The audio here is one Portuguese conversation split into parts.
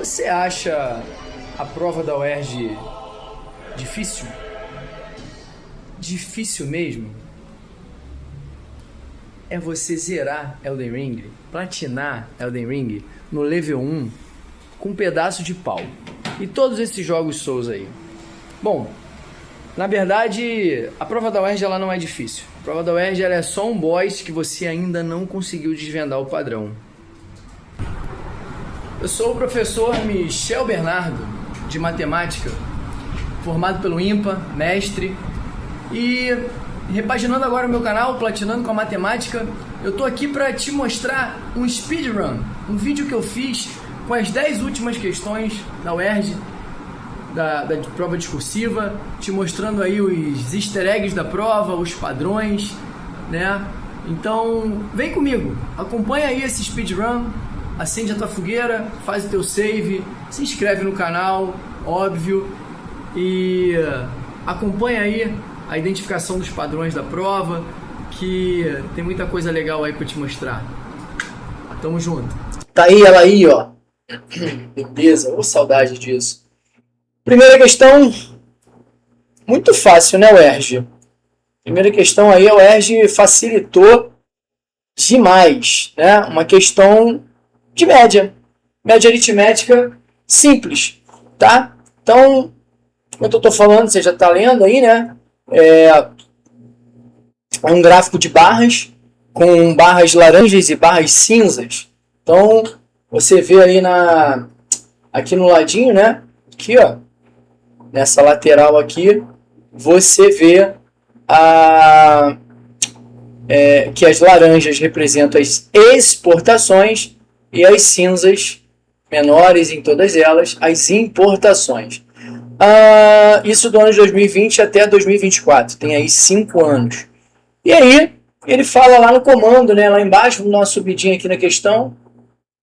Você acha a prova da UERJ difícil? Difícil mesmo? É você zerar Elden Ring, platinar Elden Ring no level 1 com um pedaço de pau. E todos esses jogos Souls aí. Bom, na verdade, a prova da UERJ ela não é difícil. A prova da UERJ ela é só um boss que você ainda não conseguiu desvendar o padrão. Eu sou o professor Michel Bernardo, de matemática, formado pelo IMPA, mestre, e repaginando agora o meu canal, Platinando com a Matemática, eu tô aqui para te mostrar um speedrun, um vídeo que eu fiz com as 10 últimas questões da UERJ, da prova discursiva, te mostrando aí os easter eggs da prova, os padrões, né? Então, vem comigo, acompanha aí esse speedrun, acende a tua fogueira, faz o teu save, se inscreve no canal, óbvio, e acompanha aí a identificação dos padrões da prova, que tem muita coisa legal aí pra te mostrar. Tamo junto. Tá aí ela aí, ó. Beleza, ô saudade disso. Primeira questão, muito fácil, né, UERJ? Primeira questão aí, a UERJ facilitou demais, né? Uma questão de média aritmética simples, tá? Então, como eu tô falando, você já tá lendo aí, né? É um gráfico de barras, com barras laranjas e barras cinzas. Então, você vê aí aqui no ladinho, né? Aqui, ó, nessa lateral aqui, você vê que as laranjas representam as exportações e as cinzas, menores em todas elas, as importações. Isso do ano de 2020 até 2024, tem aí 5 anos. E aí, ele fala lá no comando, né, lá embaixo, vamos dar uma subidinha aqui na questão,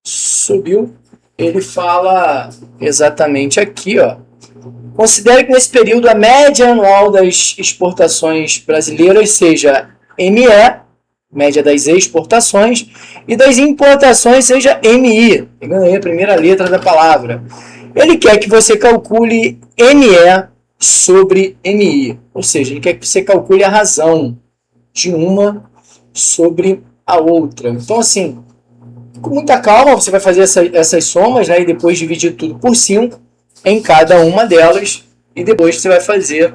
subiu, ele fala exatamente aqui, ó. Considere que nesse período a média anual das exportações brasileiras seja ME, média das exportações, e das importações seja MI, pegando aí a primeira letra da palavra. Ele quer que você calcule ME sobre MI, ou seja, ele quer que você calcule a razão de uma sobre a outra. Então, assim, com muita calma, você vai fazer essas somas, né, e depois dividir tudo por 5 em cada uma delas, e depois você vai fazer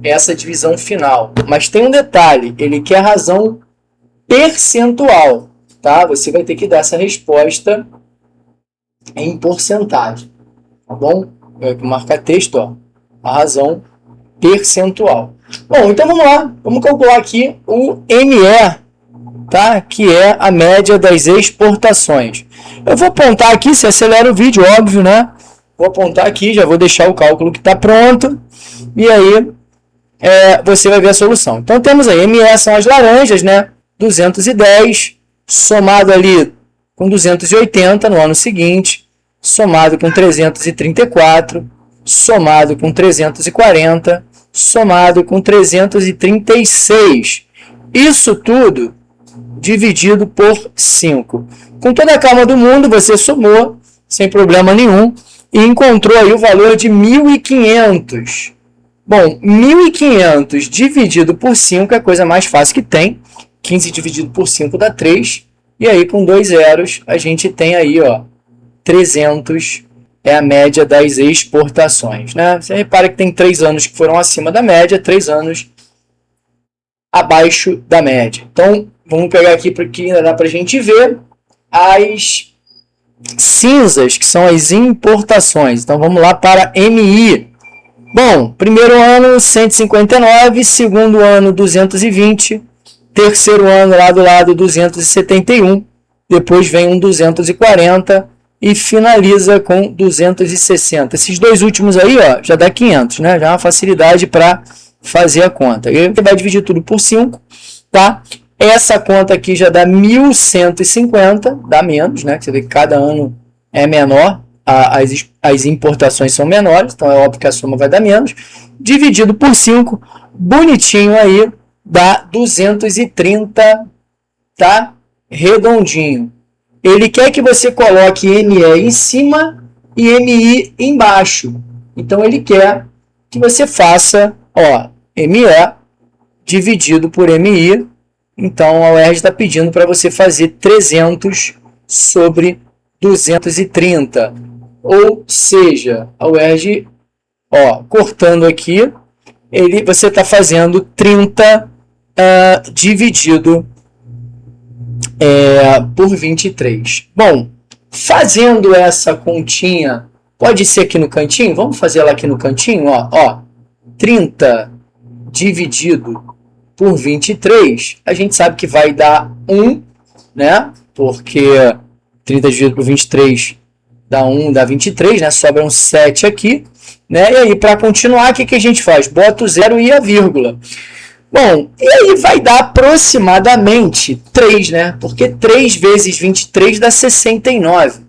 essa divisão final. Mas tem um detalhe, ele quer a razão percentual, tá? Você vai ter que dar essa resposta em porcentagem, tá bom? Eu vou marcar texto, ó, a razão percentual. Bom, então vamos lá, vamos calcular aqui o ME, tá? Que é a média das exportações. Eu vou apontar aqui, se acelera o vídeo, óbvio, né? Vou apontar aqui, já vou deixar o cálculo que está pronto, e aí você vai ver a solução. Então temos aí, ME são as laranjas, né? 210, somado ali com 280 no ano seguinte, somado com 334, somado com 340, somado com 336. Isso tudo dividido por 5. Com toda a calma do mundo, você somou, sem problema nenhum, e encontrou aí o valor de 1.500. Bom, 1.500 dividido por 5 é a coisa mais fácil que tem. 15 dividido por 5 dá 3. E aí, com 2 zeros, a gente tem aí, ó, 300 é a média das exportações, né? Você repara que tem 3 anos que foram acima da média, 3 anos abaixo da média. Então, vamos pegar aqui para que ainda dá para a gente ver as cinzas, que são as importações. Então, vamos lá para MI. Bom, primeiro ano 159, segundo ano 220, terceiro ano lá do lado 271, depois vem um 240 e finaliza com 260. Esses dois últimos aí, ó, já dá 500, né? Já é uma facilidade para fazer a conta. E você vai dividir tudo por 5, tá? Essa conta aqui já dá 1.150, dá menos, né? Você vê que cada ano é menor, as importações são menores, então é óbvio que a soma vai dar menos. Dividido por 5, bonitinho aí, dá 230, tá? Redondinho. Ele quer que você coloque ME em cima e MI embaixo. Então ele quer que você faça, ó, ME dividido por MI. Então a UERJ está pedindo para você fazer 300 sobre 230. Ou seja, a UERJ, ó, cortando aqui, você está fazendo 30 dividido por 23. Bom, fazendo essa continha, pode ser aqui no cantinho? Vamos fazer ela aqui no cantinho, ó. 30 dividido por 23, a gente sabe que vai dar 1, né? Porque 30 dividido por 23 dá 1, dá 23, né? Sobram 7 aqui, né? E aí, para continuar, o que a gente faz? Bota o 0 e a vírgula. Bom, e aí vai dar aproximadamente 3, né? Porque 3 vezes 23 dá 69.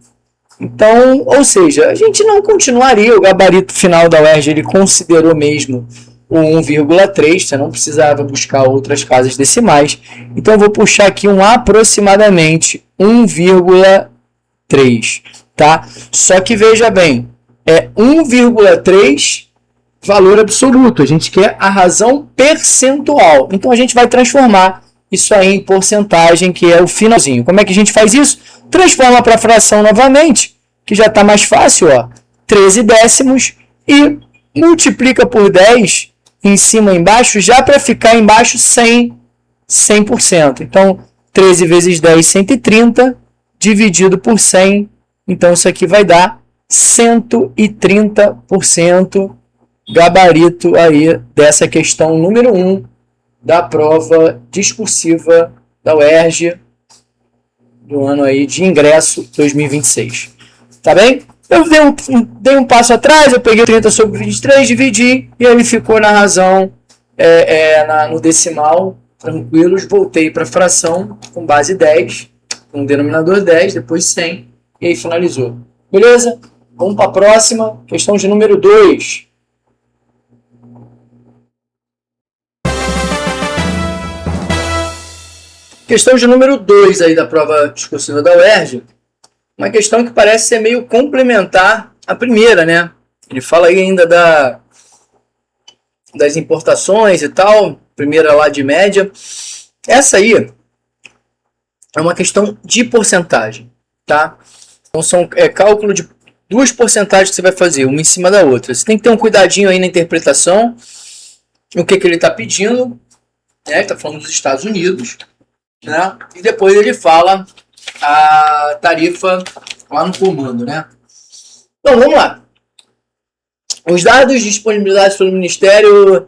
Então, ou seja, a gente não continuaria. O gabarito final da UERJ, ele considerou mesmo o 1,3. Você não precisava buscar outras casas decimais. Então, eu vou puxar aqui um aproximadamente 1,3, tá? Só que veja bem, é 1,3 valor absoluto. A gente quer a razão percentual. Então, a gente vai transformar isso aí em porcentagem, que é o finalzinho. Como é que a gente faz isso? Transforma para fração novamente, que já está mais fácil, ó. 13 décimos e multiplica por 10 em cima e embaixo, já para ficar embaixo 100%. Então, 13 vezes 10, 130, dividido por 100. Então, isso aqui vai dar 130%, gabarito aí dessa questão número 1 da prova discursiva da UERJ do ano aí de ingresso 2026. Tá bem? Eu dei um passo atrás, eu peguei 30 sobre 23, dividi, e ele ficou na razão, no decimal, tranquilos. Voltei para a fração com base 10, com denominador 10, depois 100, e aí finalizou. Beleza? Vamos para a próxima, questão de número 2. Questão de número 2 aí da prova discursiva da UERJ. Uma questão que parece ser meio complementar à primeira, né? Ele fala aí ainda das importações e tal, primeira lá de média. Essa aí é uma questão de porcentagem, tá? Então são cálculo de duas porcentagens que você vai fazer, uma em cima da outra. Você tem que ter um cuidadinho aí na interpretação, o que ele está pedindo, né? Ele está falando dos Estados Unidos, né? E depois ele fala a tarifa lá no comando, né? Então, vamos lá. Os dados disponibilizados pelo Ministério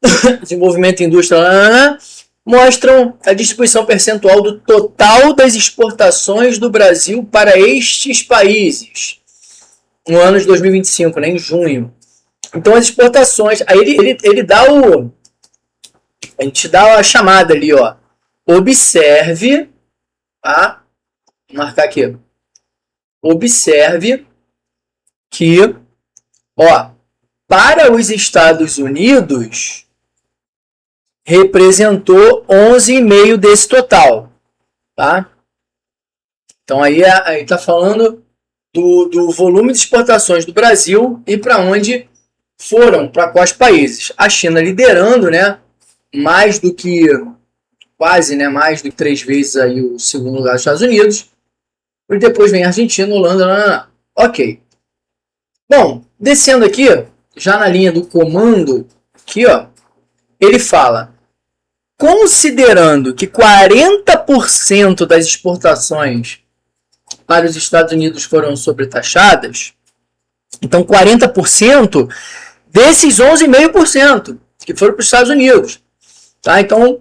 do Desenvolvimento e Indústria mostram a distribuição percentual do total das exportações do Brasil para estes países no ano de 2025, né, em junho. Então, as exportações... Aí ele dá o... A gente dá a chamada ali, ó. Observe, tá? Vou marcar aqui. Observe que, ó, para os Estados Unidos, representou 11,5% desse total, tá? Então, aí tá falando do volume de exportações do Brasil e para onde foram, para quais países. A China liderando, né? Mais do que... Quase, né? Mais do que 3 vezes aí o segundo lugar dos Estados Unidos. E depois vem Argentina, Holanda, Ok. Bom, descendo aqui, já na linha do comando, aqui, ó, ele fala, considerando que 40% das exportações para os Estados Unidos foram sobretaxadas, então 40% desses 11,5% que foram para os Estados Unidos. Tá? Então,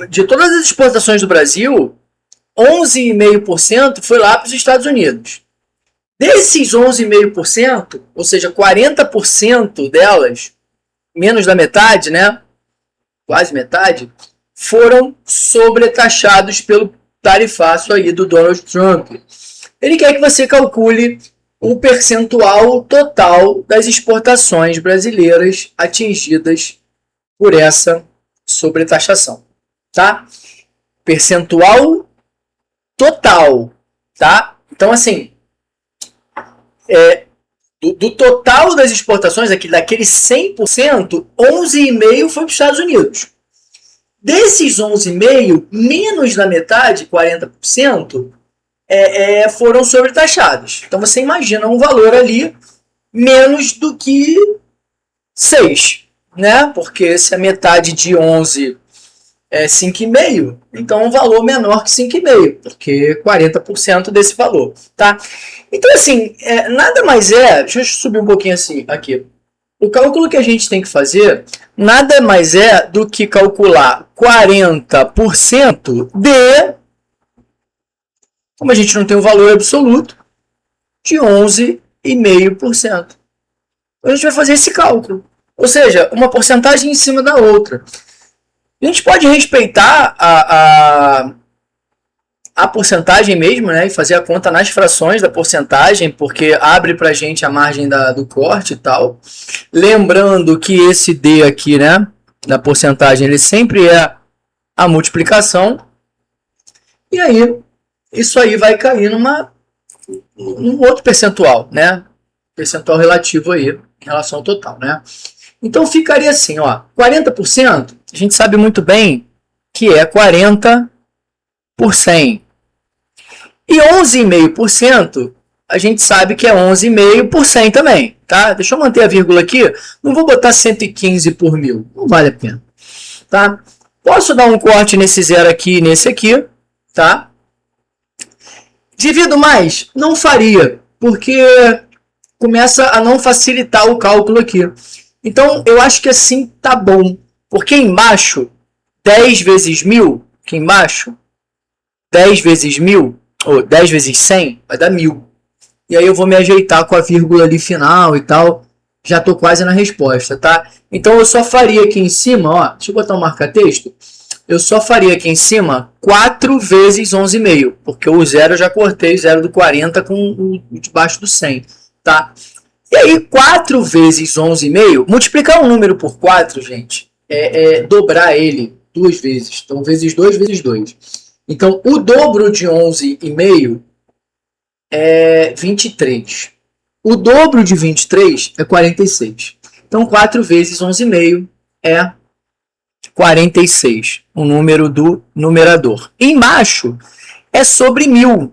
de todas as exportações do Brasil, 11,5% foi lá para os Estados Unidos. Desses 11,5%, ou seja, 40% delas, menos da metade, né? Quase metade, foram sobretaxados pelo tarifaço aí do Donald Trump. Ele quer que você calcule o percentual total das exportações brasileiras atingidas por essa sobretaxação, tá? Percentual total, tá? Então, assim, do total das exportações, daquele 100%, 11,5% foi para os Estados Unidos. Desses 11,5%, menos da metade, 40%, foram sobretaxados. Então você imagina um valor ali menos do que 6, né? Porque se a metade de 11 é 5,5, então um valor menor que 5,5, porque 40% desse valor, tá? Então assim, nada mais deixa eu subir um pouquinho assim, aqui. O cálculo que a gente tem que fazer nada mais do que calcular 40% de, como a gente não tem o valor absoluto, de 11,5%. A gente vai fazer esse cálculo. Ou seja, uma porcentagem em cima da outra. A gente pode respeitar a porcentagem mesmo, né? E fazer a conta nas frações da porcentagem, porque abre pra gente a margem do corte e tal. Lembrando que esse D aqui, né? Da porcentagem, ele sempre é a multiplicação. E aí, isso aí vai cair num outro percentual, né? Percentual relativo aí, em relação ao total, né? Então ficaria assim, ó, 40%, a gente sabe muito bem que é 40 por 100. E 11,5%, a gente sabe que é 11,5 por 100 também, tá? Deixa eu manter a vírgula aqui, não vou botar 115 por 1.000, não vale a pena, tá? Posso dar um corte nesse zero aqui e nesse aqui, tá? Divido mais? Não faria, porque começa a não facilitar o cálculo aqui. Então, eu acho que assim tá bom. Porque embaixo, 10 vezes 1.000, aqui embaixo, 10 vezes 1.000, ou 10 vezes 100, vai dar 1.000. E aí eu vou me ajeitar com a vírgula ali final e tal. Já tô quase na resposta, tá? Então, eu só faria aqui em cima, ó, deixa eu botar um marca-texto. Eu só faria aqui em cima 4 vezes 11,5, porque o zero eu já cortei, o zero do 40 com o de baixo do 100, tá? E aí, 4 vezes 11,5, multiplicar um número por 4, gente, dobrar ele 2 vezes. Então, vezes 2, vezes 2. Então, o dobro de 11,5 é 23. O dobro de 23 é 46. Então, 4 vezes 11,5 é 46, o número do numerador. Embaixo é sobre 1.000.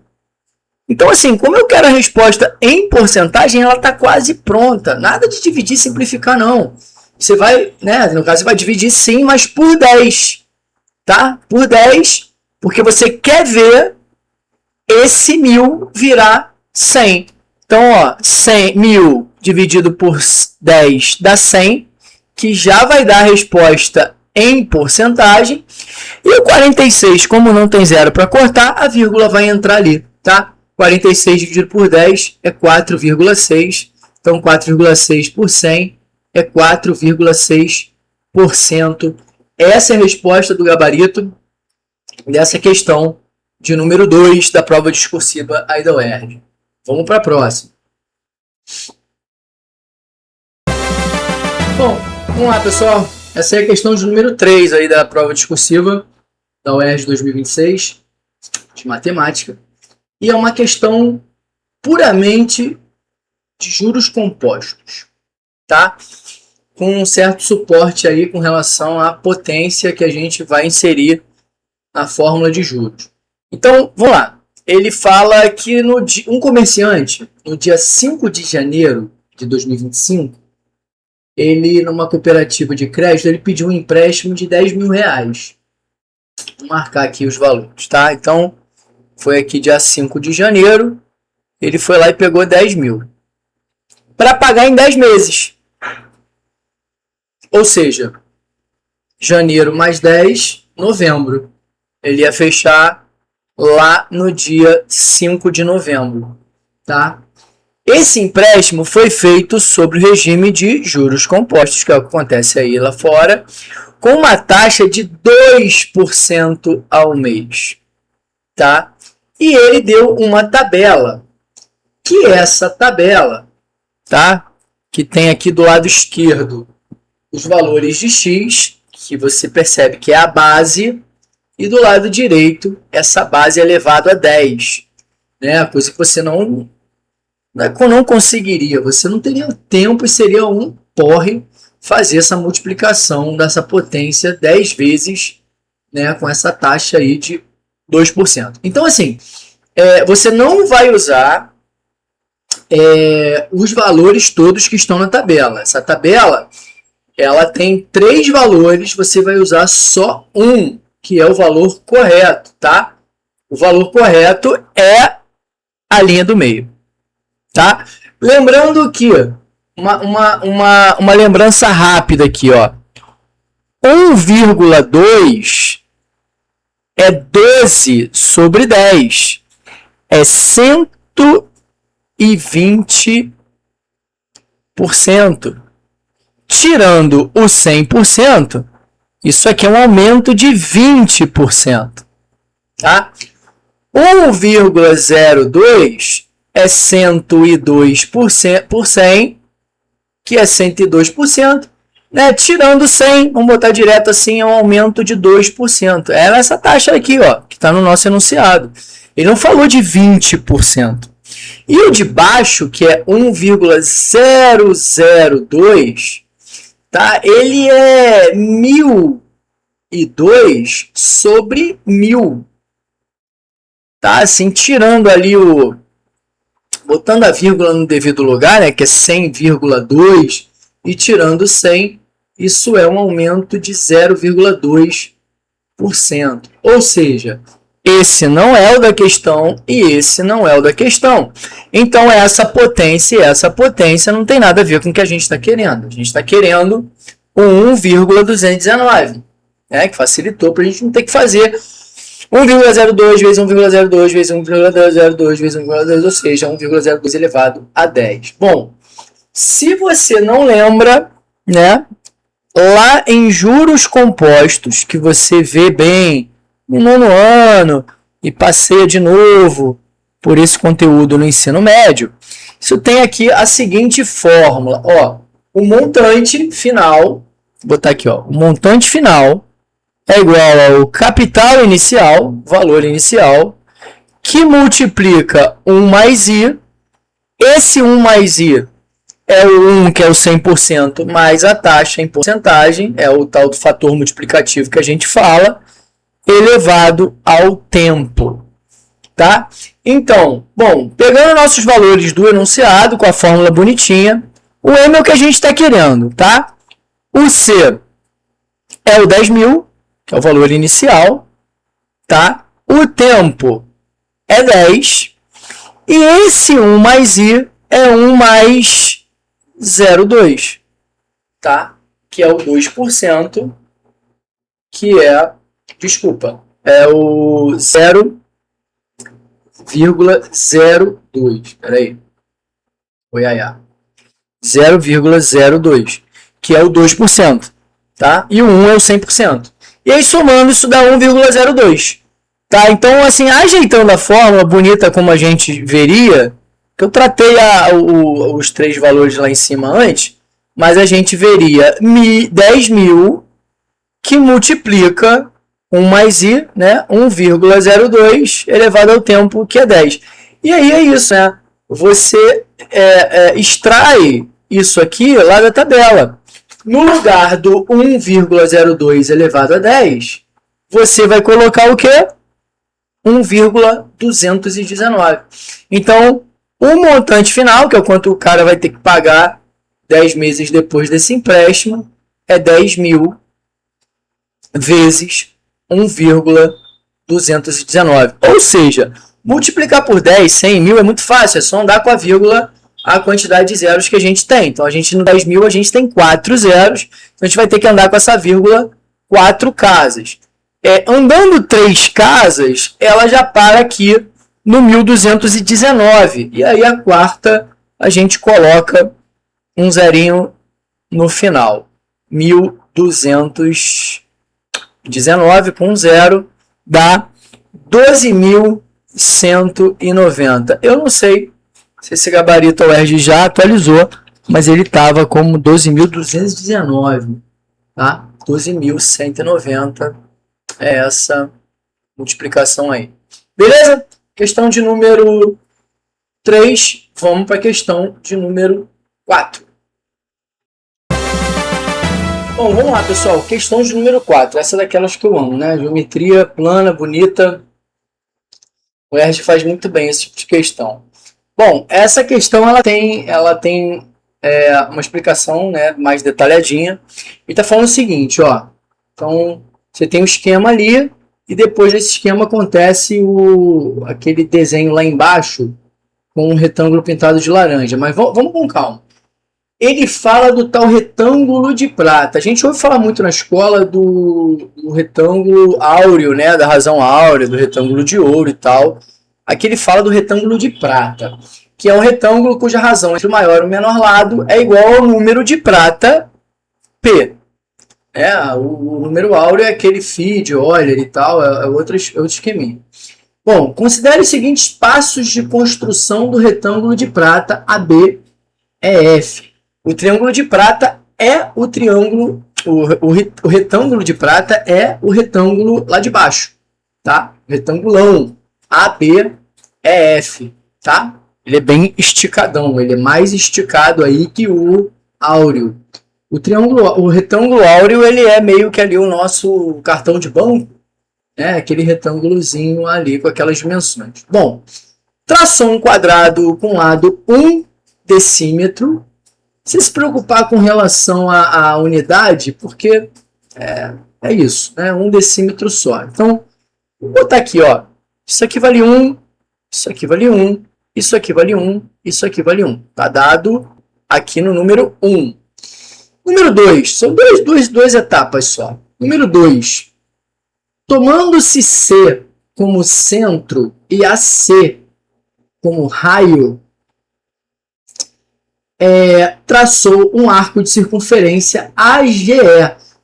Então, assim, como eu quero a resposta em porcentagem, ela está quase pronta. Nada de dividir e simplificar, não. Você vai, né, no caso, você vai dividir sim, mas por 10. Tá? Por 10, porque você quer ver esse 1.000 virar 100. Então, ó, 1.000 dividido por 10 dá 100, que já vai dar a resposta em porcentagem. E o 46, como não tem zero para cortar, a vírgula vai entrar ali, tá? 46 dividido por 10 é 4,6. Então, 4,6 por 100 é 4,6%. Essa é a resposta do gabarito dessa questão de número 2 da prova discursiva aí da UERJ. Vamos para a próxima. Bom, vamos lá, pessoal. Essa é a questão de número 3 aí da prova discursiva da UERJ 2026 de matemática. E é uma questão puramente de juros compostos, tá? Com um certo suporte aí com relação à potência que a gente vai inserir na fórmula de juros. Então, vamos lá. Ele fala que um comerciante, no dia 5 de janeiro de 2025, ele, numa cooperativa de crédito, ele pediu um empréstimo de R$10.000. Vou marcar aqui os valores, tá? Então, foi aqui dia 5 de janeiro, ele foi lá e pegou 10.000 para pagar em 10 meses. Ou seja, janeiro mais 10, novembro. Ele ia fechar lá no dia 5 de novembro, tá? Esse empréstimo foi feito sobre o regime de juros compostos, que é o que acontece aí lá fora, com uma taxa de 2% ao mês, tá? E ele deu uma tabela, que essa tabela, tá? Que tem aqui do lado esquerdo os valores de x, que você percebe que é a base, e do lado direito, essa base é elevado a 10, né? Coisa que você não não conseguiria, você não teria tempo e seria um porre fazer essa multiplicação dessa potência 10 vezes, né, com essa taxa aí de 2%. Então, assim, você não vai usar os valores todos que estão na tabela. Essa tabela, ela tem 3 valores, você vai usar só um, que é o valor correto, tá? O valor correto é a linha do meio, tá? Lembrando que, uma lembrança rápida aqui, ó. 1,2 é 12 sobre 10. É 120%. Tirando o 100%, isso aqui é um aumento de 20%. Tá? 1,02 é 102% por 100, que é 102%. Né? Tirando 100, vamos botar direto assim, é um aumento de 2%. É essa taxa aqui, ó, que está no nosso enunciado. Ele não falou de 20%. E o de baixo, que é 1,002, tá? Ele é 1.002 sobre 1.000. Tá? Assim, tirando ali botando a vírgula no devido lugar, né, que é 100,2, e tirando 100, isso é um aumento de 0,2%. Ou seja, esse não é o da questão e esse não é o da questão. Então, essa potência e essa potência não tem nada a ver com o que a gente está querendo. A gente está querendo o 1,219, né, que facilitou para a gente não ter que fazer 1,02 vezes 1,02 vezes 1,002 vezes 1,02, ou seja, 1,02 elevado a 10. Bom, se você não lembra, né, lá em juros compostos, que você vê bem no nono ano e passeia de novo por esse conteúdo no ensino médio, isso tem aqui a seguinte fórmula. Ó, o montante final, vou botar aqui, ó, o montante final é igual ao capital inicial, valor inicial, que multiplica 1 mais i. Esse 1 mais i é o 1, que é o 100%, mais a taxa em porcentagem, é o tal do fator multiplicativo que a gente fala, elevado ao tempo. Tá? Então, bom, pegando nossos valores do enunciado, com a fórmula bonitinha, o M é o que a gente está querendo, tá? O C é o 10.000, que é o valor inicial, tá? O tempo é 10, e esse 1 mais i é 1 mais 0,2, tá? Que é o 2%, que é, desculpa, é o 0,02, peraí, oiaiá, 0,02, que é o 2%, tá? E o 1 é o 100%. E aí, somando, isso dá 1,02. Tá? Então, assim, ajeitando a fórmula bonita como a gente veria, que eu tratei os 3 valores lá em cima antes, mas a gente veria 10.000 que multiplica 1 mais i, né? 1,02 elevado ao tempo, que é 10. E aí é isso, né? Você extrai isso aqui lá da tabela. No lugar do 1,02 elevado a 10, você vai colocar o quê? 1,219. Então, o montante final, que é o quanto o cara vai ter que pagar 10 meses depois desse empréstimo, é 10.000 vezes 1,219. Ou seja, multiplicar por 10, 100.000 é muito fácil, é só andar com a vírgula a quantidade de zeros que a gente tem. Então, a gente no 10.000 a gente tem 4 zeros, então a gente vai ter que andar com essa vírgula 4 casas. Andando 3 casas, ela já para aqui no 1.219. E aí a quarta a gente coloca um zerinho no final. 1.219 com um zero dá 12.190. Eu não sei se esse gabarito UERJ já atualizou, mas ele estava como 12.219, tá? 12.190 é essa multiplicação aí. Beleza? Questão de número 3 vamos para a questão de número 4. Bom, vamos lá, pessoal. Questão de número 4. Essa é daquelas que eu amo, né? Geometria plana, bonita. O ERG faz muito bem esse tipo de questão. Bom, essa questão ela tem uma explicação, né, mais detalhadinha. E está falando o seguinte, ó. Então, você tem um esquema ali e depois desse esquema acontece aquele desenho lá embaixo com um retângulo pintado de laranja. Mas vamos com calma. Ele fala do tal retângulo de prata. A gente ouve falar muito na escola do retângulo áureo, né? Da razão áurea, do retângulo de ouro e tal. Aqui ele fala do retângulo de prata, que é um retângulo cuja razão entre o maior e o menor lado é igual ao número de prata P. O número áureo é aquele φ de Euler e tal, é outro esqueminha. Bom, considere os seguintes passos de construção do retângulo de prata ABEF. O triângulo de prata é o triângulo, o retângulo de prata é o retângulo lá de baixo, tá? Retangulão ABEF, tá? Ele é bem esticadão, ele é mais esticado aí que o áureo. O retângulo áureo, ele é meio que ali o nosso cartão de banco, né? Aquele retângulozinho ali com aquelas dimensões. Bom, traçou um quadrado com lado 1 decímetro. Se preocupar com relação à unidade, porque é isso, né? 1 decímetro só. Então, vou botar aqui, ó. Isso aqui vale 1, isso aqui vale 1, isso aqui vale 1, isso aqui vale 1. Tá dado aqui no número 1. Número 2, são duas etapas só. Número 2, tomando-se C como centro e AC como raio, traçou um arco de circunferência AGE.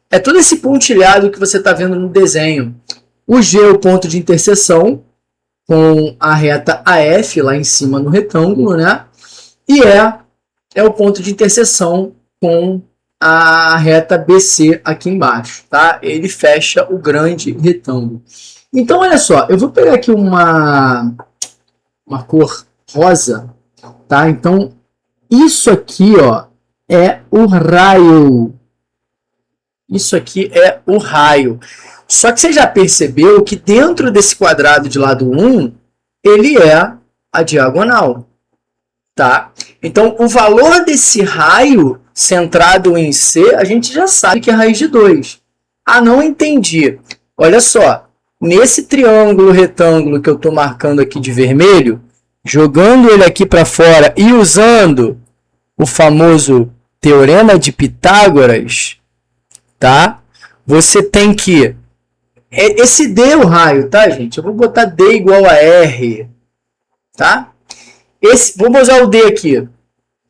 É todo esse pontilhado que você está vendo no desenho. O G é o ponto de interseção com a reta AF lá em cima no retângulo, né? E é o ponto de interseção com a reta BC aqui embaixo, tá? Ele fecha o grande retângulo. Então, olha só, eu vou pegar aqui uma cor rosa, tá? Então, isso aqui, ó, é o raio. Isso aqui é o raio. Só que você já percebeu que dentro desse quadrado de lado 1, ele é a diagonal, tá? Então, o valor desse raio centrado em C, a gente já sabe que é raiz de 2. Ah, não entendi. Olha só, nesse triângulo retângulo que eu estou marcando aqui de vermelho, jogando ele aqui para fora e usando o famoso teorema de Pitágoras, tá? Você tem que... Esse D é o raio, tá, gente? Eu vou botar D igual a R, tá? Vamos usar o D aqui.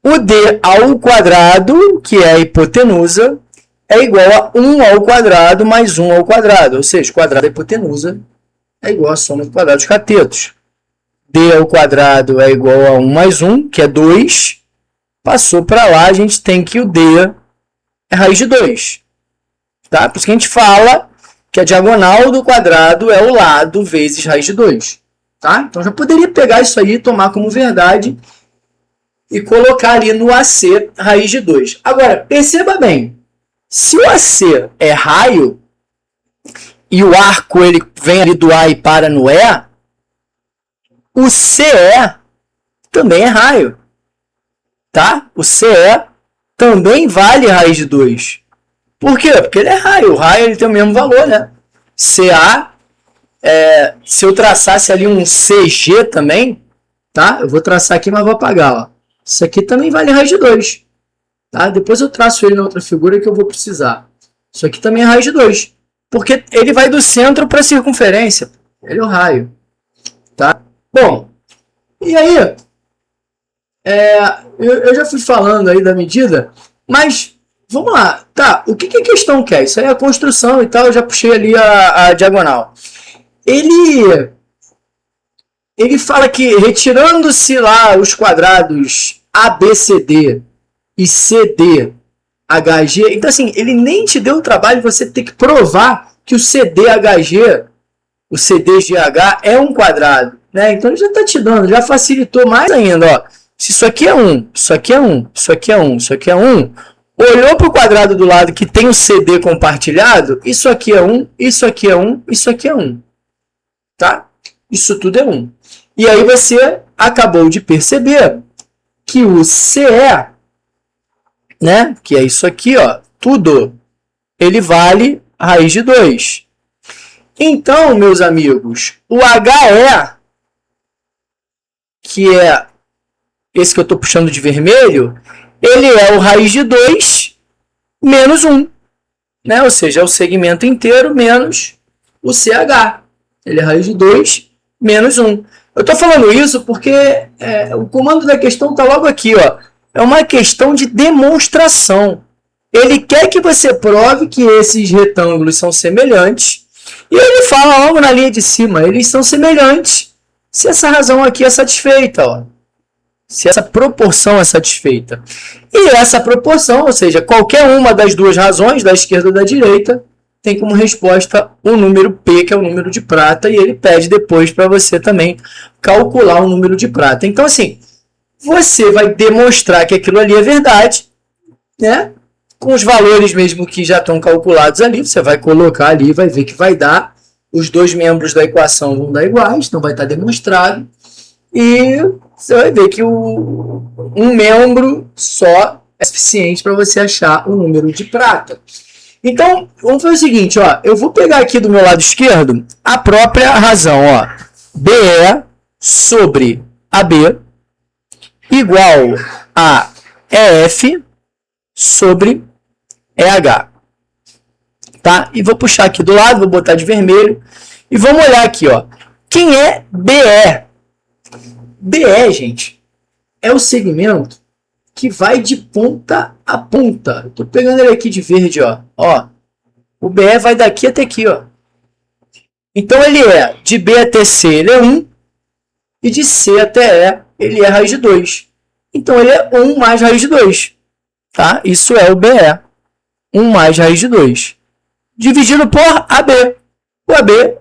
O D ao quadrado, que é a hipotenusa, é igual a 1 ao quadrado mais 1 ao quadrado. Ou seja, o quadrado da hipotenusa é igual à soma do quadrado dos catetos. D ao quadrado é igual a 1 mais 1, que é 2. Passou para lá, a gente tem que o D é raiz de 2. Tá? Por isso que a gente fala que a diagonal do quadrado é o lado vezes raiz de 2. Tá? Então, já poderia pegar isso aí, tomar como verdade e colocar ali no AC raiz de 2. Agora, perceba bem, se o AC é raio e o arco ele vem ali do A e para no E, o CE também é raio. Tá? O CE também vale raiz de 2. Por quê? Porque ele é raio. O raio ele tem o mesmo valor, né? CA, se eu traçasse ali um CG também, tá? Eu vou traçar aqui, mas vou apagar, ó. Isso aqui também vale raiz de 2. Tá? Depois eu traço ele na outra figura que eu vou precisar. Isso aqui também é raiz de 2. Porque ele vai do centro para a circunferência. Ele é o raio. Tá? Bom, e aí... eu já fui falando aí da medida, mas vamos lá. Tá, o que a questão quer? Isso aí é a construção e tal, eu já puxei ali a diagonal. Ele fala que retirando-se lá os quadrados ABCD e CDHG, então assim, ele nem te deu o trabalho de você ter que provar que o CDHG, o CDGH é um quadrado, né? Então ele já está te dando, já facilitou mais ainda, ó. Se isso aqui é 1, isso aqui é 1, isso aqui é 1, isso aqui é 1, olhou para o quadrado do lado que tem o CD compartilhado, isso aqui é 1, isso aqui é 1, isso aqui é 1. Tá? Isso tudo é 1. E aí você acabou de perceber que o CE, né, que é isso aqui, ó, tudo, ele vale raiz de 2. Então, meus amigos, o HE, que é esse que eu estou puxando de vermelho, ele é o raiz de 2 menos 1. Né? Ou seja, é o segmento inteiro menos o CH. Ele é raiz de 2 menos 1. Eu estou falando isso porque o comando da questão está logo aqui. Ó. É uma questão de demonstração. Ele quer que você prove que esses retângulos são semelhantes. E ele fala logo na linha de cima, eles são semelhantes se essa razão aqui é satisfeita. Ó. Se essa proporção é satisfeita. E essa proporção, ou seja, qualquer uma das duas razões, da esquerda ou da direita, tem como resposta o número P, que é o número de prata, e ele pede depois para você também calcular o número de prata. Então, assim, você vai demonstrar que aquilo ali é verdade, né? Com os valores mesmo que já estão calculados ali, você vai colocar ali e vai ver que vai dar. Os dois membros da equação vão dar iguais, então vai estar demonstrado. E você vai ver que um membro só é suficiente para você achar o número de prata. Então, vamos fazer o seguinte, ó, eu vou pegar aqui do meu lado esquerdo a própria razão, ó, BE sobre AB igual a EF sobre EH. Tá? E vou puxar aqui do lado, vou botar de vermelho e vamos olhar aqui, ó. Quem é BE? BE, gente, é o segmento que vai de ponta a ponta. Estou pegando ele aqui de verde, ó. Ó. O BE vai daqui até aqui, ó. Então ele é de B até C, ele é 1. E de C até E, ele é raiz de 2. Então ele é 1 mais raiz de 2. Tá? Isso é o BE. 1 mais raiz de 2. Dividido por AB. O AB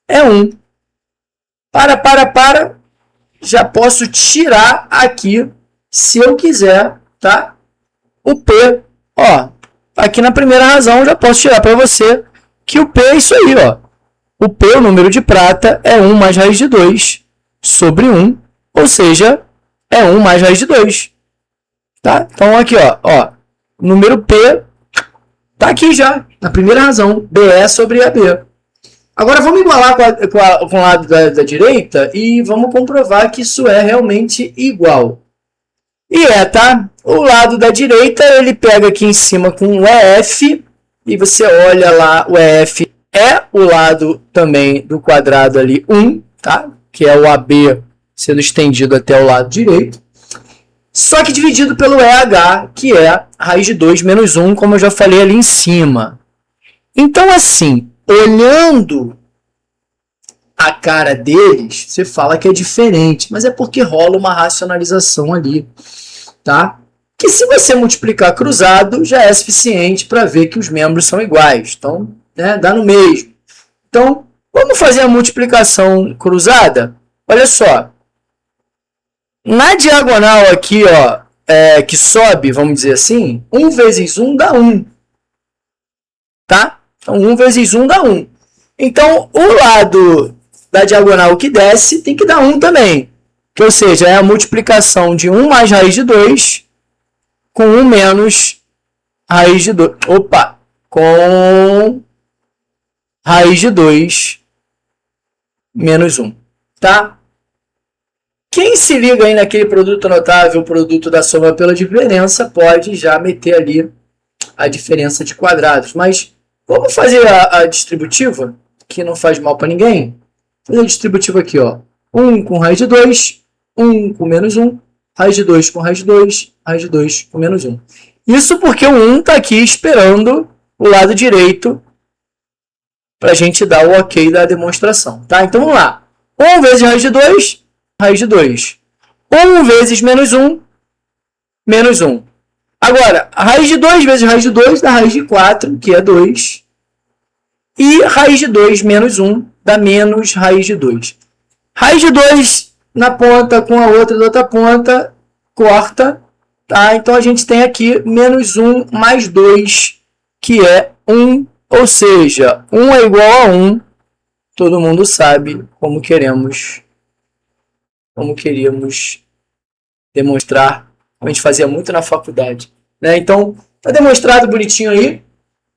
é 1. Para. Já posso tirar aqui, se eu quiser, tá? O P, ó, aqui na primeira razão eu já posso tirar para você que o P é isso aí, ó. O P, o número de prata, é 1 mais raiz de 2 sobre 1, ou seja, é 1 mais raiz de 2. Tá? Então aqui, ó, o número P tá aqui já, na primeira razão, BE sobre AB. Agora vamos igualar com o lado da direita e vamos comprovar que isso é realmente igual. E tá? O lado da direita ele pega aqui em cima com o EF e você olha lá, o EF é o lado também do quadrado ali 1, tá? Que é o AB sendo estendido até o lado direito. Só que dividido pelo EH, que é a raiz de 2 menos 1, como eu já falei ali em cima. Então, assim, olhando a cara deles, você fala que é diferente, mas é porque rola uma racionalização ali, tá? Que se você multiplicar cruzado, já é suficiente para ver que os membros são iguais. Então, né, dá no mesmo. Então, vamos fazer a multiplicação cruzada? Olha só. Na diagonal aqui, ó, que sobe, vamos dizer assim, 1 vezes 1 dá 1. Tá? Então, 1 vezes 1 dá 1. Então, o lado da diagonal que desce tem que dar 1 também. Que, ou seja, é a multiplicação de 1 mais raiz de 2 com 1 menos raiz de 2. Opa! Com raiz de 2 menos 1. Tá? Quem se liga aí naquele produto notável, produto da soma pela diferença, pode já meter ali a diferença de quadrados. Mas vamos fazer a distributiva, que não faz mal para ninguém. Vou fazer a distributiva aqui, ó. 1 com raiz de 2, 1 com menos 1, raiz de 2 com raiz de 2, raiz de 2 com menos 1. Isso porque o 1 está aqui esperando o lado direito para a gente dar o ok da demonstração. Tá? Então vamos lá. 1 vezes raiz de 2, raiz de 2. 1 vezes menos 1, menos 1. Agora, raiz de 2 vezes raiz de 2 dá raiz de 4, que é 2. E raiz de 2 menos 1 dá menos raiz de 2. Raiz de 2 na ponta com a outra da outra ponta corta, tá? Então a gente tem aqui menos 1 mais 2, que é 1, ou seja, 1 é igual a 1. Todo mundo sabe como queríamos demonstrar, a gente fazia muito na faculdade, né? Então, tá demonstrado bonitinho aí,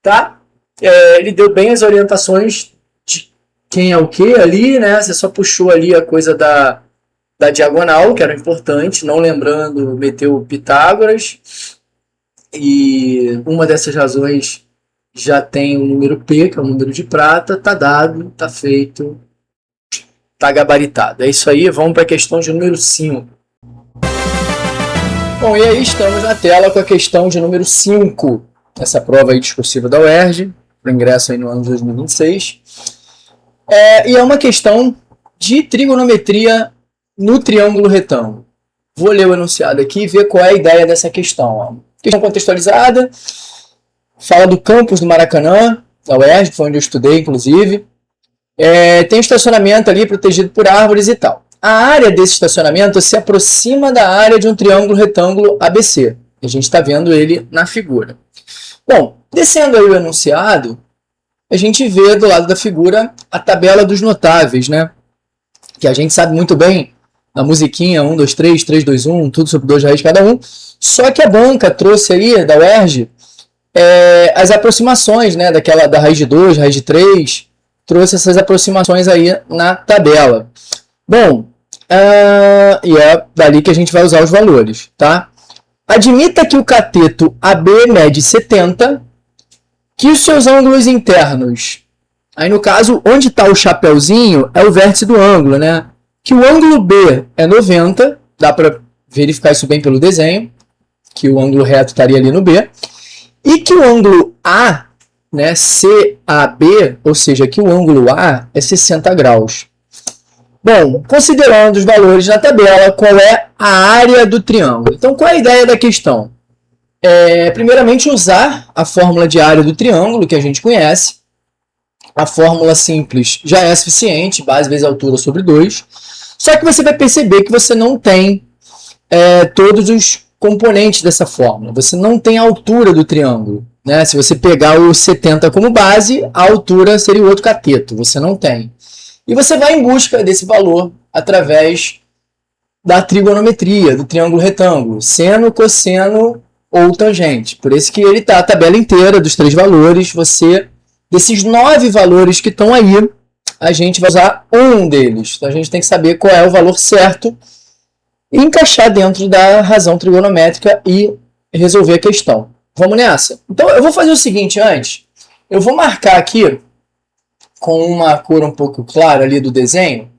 tá? Ele deu bem as orientações de quem é o que ali, né? Você só puxou ali a coisa da diagonal, que era importante, não lembrando, meteu Pitágoras, e uma dessas razões já tem o número P, que é o número de prata, tá dado, tá feito, tá gabaritado. É isso aí, vamos para a questão de número 5. Bom, e aí estamos na tela com a questão de número 5, essa prova aí discursiva da UERJ, para o ingresso aí no ano de 2026. E é uma questão de trigonometria no triângulo retângulo. Vou ler o enunciado aqui e ver qual é a ideia dessa questão. Ó. Questão contextualizada, fala do campus do Maracanã, da UERJ, que foi onde eu estudei, inclusive. Tem um estacionamento ali protegido por árvores e tal. A área desse estacionamento se aproxima da área de um triângulo retângulo ABC. A gente está vendo ele na figura. Bom, descendo aí o enunciado, a gente vê do lado da figura a tabela dos notáveis, né? Que a gente sabe muito bem, na musiquinha 1, 2, 3, 3, 2, 1, tudo sobre 2 raízes cada um. Só que a banca trouxe aí, da UERJ, as aproximações, né? Da raiz de 2, raiz de 3, trouxe essas aproximações aí na tabela. Bom, e é dali que a gente vai usar os valores, tá? Admita que o cateto AB mede 70, que os seus ângulos internos, aí no caso, onde está o chapéuzinho é o vértice do ângulo, né? Que o ângulo B é 90, dá para verificar isso bem pelo desenho, que o ângulo reto estaria ali no B, e que o ângulo A, né, CAB, ou seja, que o ângulo A é 60 graus. Bom, considerando os valores na tabela, qual é a área do triângulo? Então, qual é a ideia da questão? Primeiramente, usar a fórmula de área do triângulo, que a gente conhece. A fórmula simples já é suficiente, base vezes altura sobre 2. Só que você vai perceber que você não tem todos os componentes dessa fórmula. Você não tem a altura do triângulo, né? Se você pegar o 70 como base, a altura seria o outro cateto. Você não tem. E você vai em busca desse valor através da trigonometria, do triângulo retângulo, seno, cosseno ou tangente. Por isso que ele está a tabela inteira dos 3 valores. Desses 9 valores que estão aí, a gente vai usar um deles. Então a gente tem que saber qual é o valor certo e encaixar dentro da razão trigonométrica e resolver a questão. Vamos nessa? Então eu vou fazer o seguinte antes. Eu vou marcar aqui com uma cor um pouco clara ali do desenho,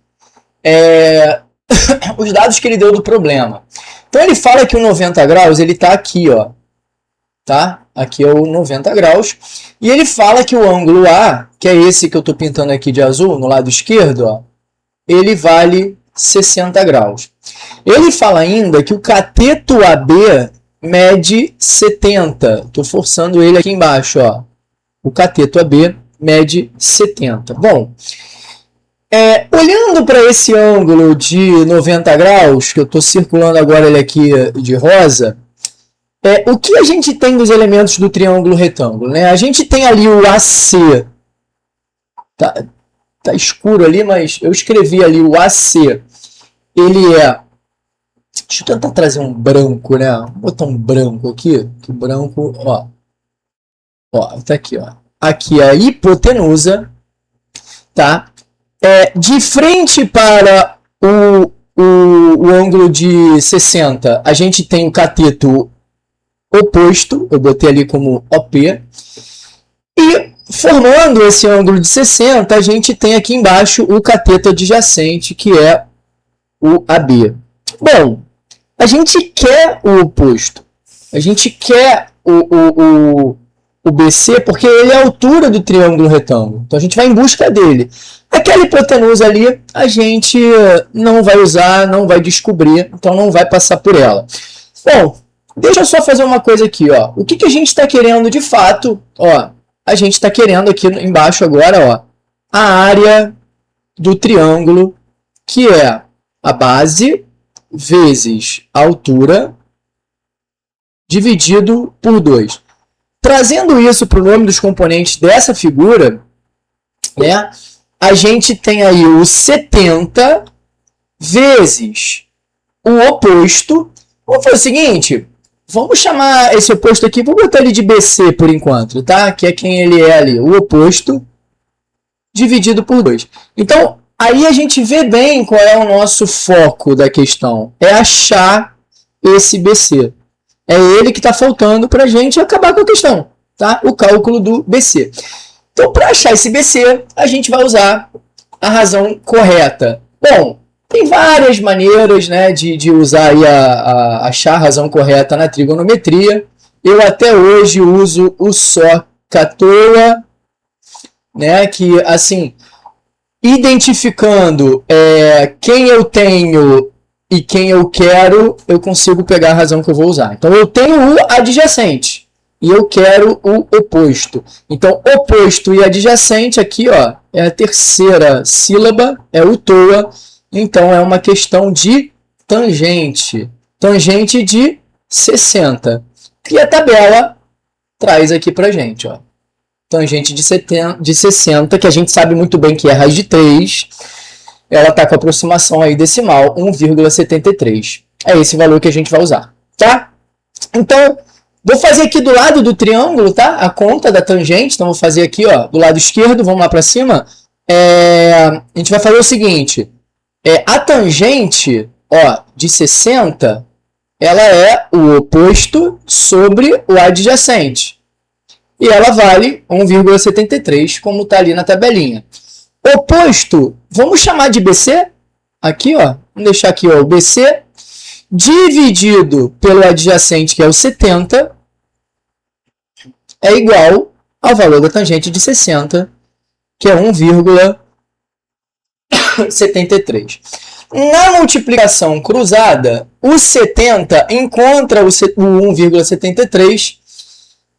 os dados que ele deu do problema. Então ele fala que o 90 graus, ele está aqui, ó. Tá? Aqui é o 90 graus. E ele fala que o ângulo A, que é esse que eu estou pintando aqui de azul, no lado esquerdo, ó, ele vale 60 graus. Ele fala ainda que o cateto AB mede 70. Estou forçando ele aqui embaixo, ó. O cateto AB mede 70. Bom, olhando para esse ângulo de 90 graus, que eu estou circulando agora ele aqui de rosa, o que a gente tem dos elementos do triângulo retângulo? Né? A gente tem ali o AC. Tá escuro ali, mas eu escrevi ali o AC. Ele é... Deixa eu tentar trazer um branco, né? Vou botar um branco aqui. Que branco, ó. Ó, tá aqui, ó. Aqui é a hipotenusa, tá? De frente para o ângulo de 60, a gente tem o cateto oposto, eu botei ali como OP, e formando esse ângulo de 60, a gente tem aqui embaixo o cateto adjacente, que é o AB. Bom, a gente quer o oposto, a gente quer o BC, porque ele é a altura do triângulo retângulo. Então a gente vai em busca dele. Aquela hipotenusa ali, a gente não vai usar, não vai descobrir, então não vai passar por ela. Bom, deixa eu só fazer uma coisa aqui, ó. O que a gente está querendo de fato? Ó, a gente está querendo aqui embaixo agora, ó, a área do triângulo, que é a base vezes altura dividido por 2. Trazendo isso para o nome dos componentes dessa figura, né, a gente tem aí o 70 vezes o oposto. Vamos fazer o seguinte, vamos chamar esse oposto aqui, vou botar ele de BC por enquanto, tá? Que é quem ele é ali, o oposto dividido por 2. Então, aí a gente vê bem qual é o nosso foco da questão. É achar esse BC. É ele que está faltando para a gente acabar com a questão, tá? O cálculo do BC. Então, para achar esse BC, a gente vai usar a razão correta. Bom, tem várias maneiras, né, de usar aí achar a razão correta na trigonometria. Eu até hoje uso o SOHCAHTOA, né, que assim, identificando quem eu tenho e quem eu quero, eu consigo pegar a razão que eu vou usar. Então, eu tenho o adjacente e eu quero o oposto. Então, oposto e adjacente aqui, ó, é a terceira sílaba, é o TOA. Então, é uma questão de tangente. Tangente de 60. E a tabela traz aqui pra gente, ó. Tangente de 60, que a gente sabe muito bem que é raiz de 3. Ela está com aproximação aí decimal, 1,73. É esse valor que a gente vai usar, tá? Então, vou fazer aqui do lado do triângulo, tá? A conta da tangente. Então, vou fazer aqui, ó, do lado esquerdo, vamos lá para cima. A gente vai fazer o seguinte. A tangente, ó, de 60, ela é o oposto sobre o adjacente. E ela vale 1,73, como está ali na tabelinha. Oposto, vamos chamar de BC. Aqui, ó, vamos deixar aqui, ó, o BC dividido pelo adjacente, que é o 70, é igual ao valor da tangente de 60, que é 1,73. Na multiplicação cruzada, o 70 encontra o 1,73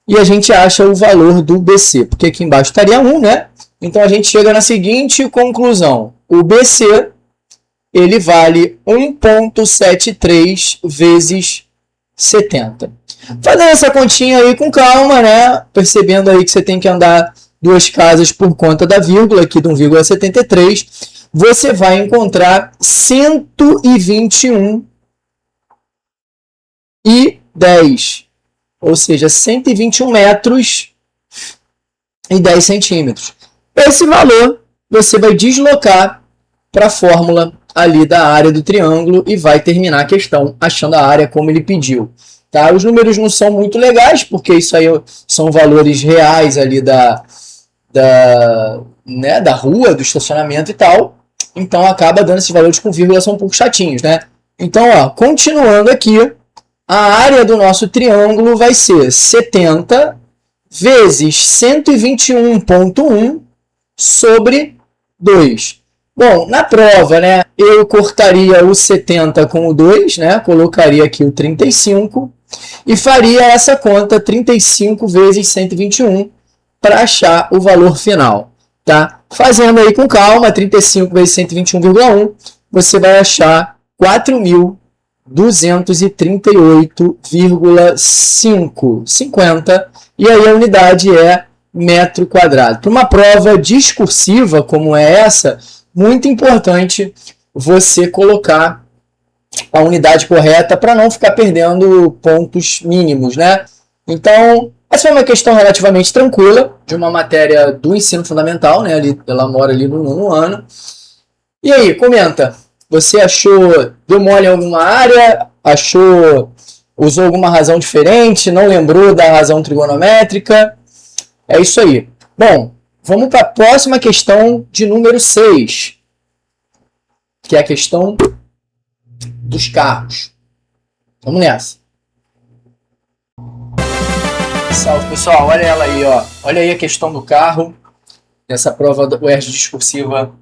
e a gente acha o valor do BC, porque aqui embaixo estaria 1, né? Então, a gente chega na seguinte conclusão. O BC, ele vale 1,73 vezes 70. Fazendo essa continha aí com calma, né? Percebendo aí que você tem que andar 2 casas por conta da vírgula, aqui de 1,73. Você vai encontrar 121,10. Ou seja, 121 metros e 10 centímetros. Esse valor você vai deslocar para a fórmula ali da área do triângulo e vai terminar a questão achando a área como ele pediu. Tá? Os números não são muito legais, porque isso aí são valores reais ali da rua, do estacionamento e tal. Então acaba dando esses valores com vírgula, são um pouco chatinhos, né? Então, ó, continuando aqui, a área do nosso triângulo vai ser 70 vezes 121,1 sobre 2. Bom, na prova, né, eu cortaria o 70 com o 2, né, colocaria aqui o 35 e faria essa conta 35 vezes 121 para achar o valor final, tá? Fazendo aí com calma, 35 vezes 121,1, você vai achar 4.238,50, e aí a unidade é metro quadrado. Para uma prova discursiva como é essa, muito importante você colocar a unidade correta para não ficar perdendo pontos mínimos, né? Então, essa foi uma questão relativamente tranquila, de uma matéria do ensino fundamental, né? Ela mora ali no 9º ano. E aí, comenta. Você achou, deu mole em alguma área? Usou alguma razão diferente? Não lembrou da razão trigonométrica? É isso aí. Bom, vamos para a próxima questão de número 6, que é a questão dos carros. Vamos nessa. Salve, pessoal. Olha ela aí, ó. Olha aí a questão do carro dessa prova da UERJ discursiva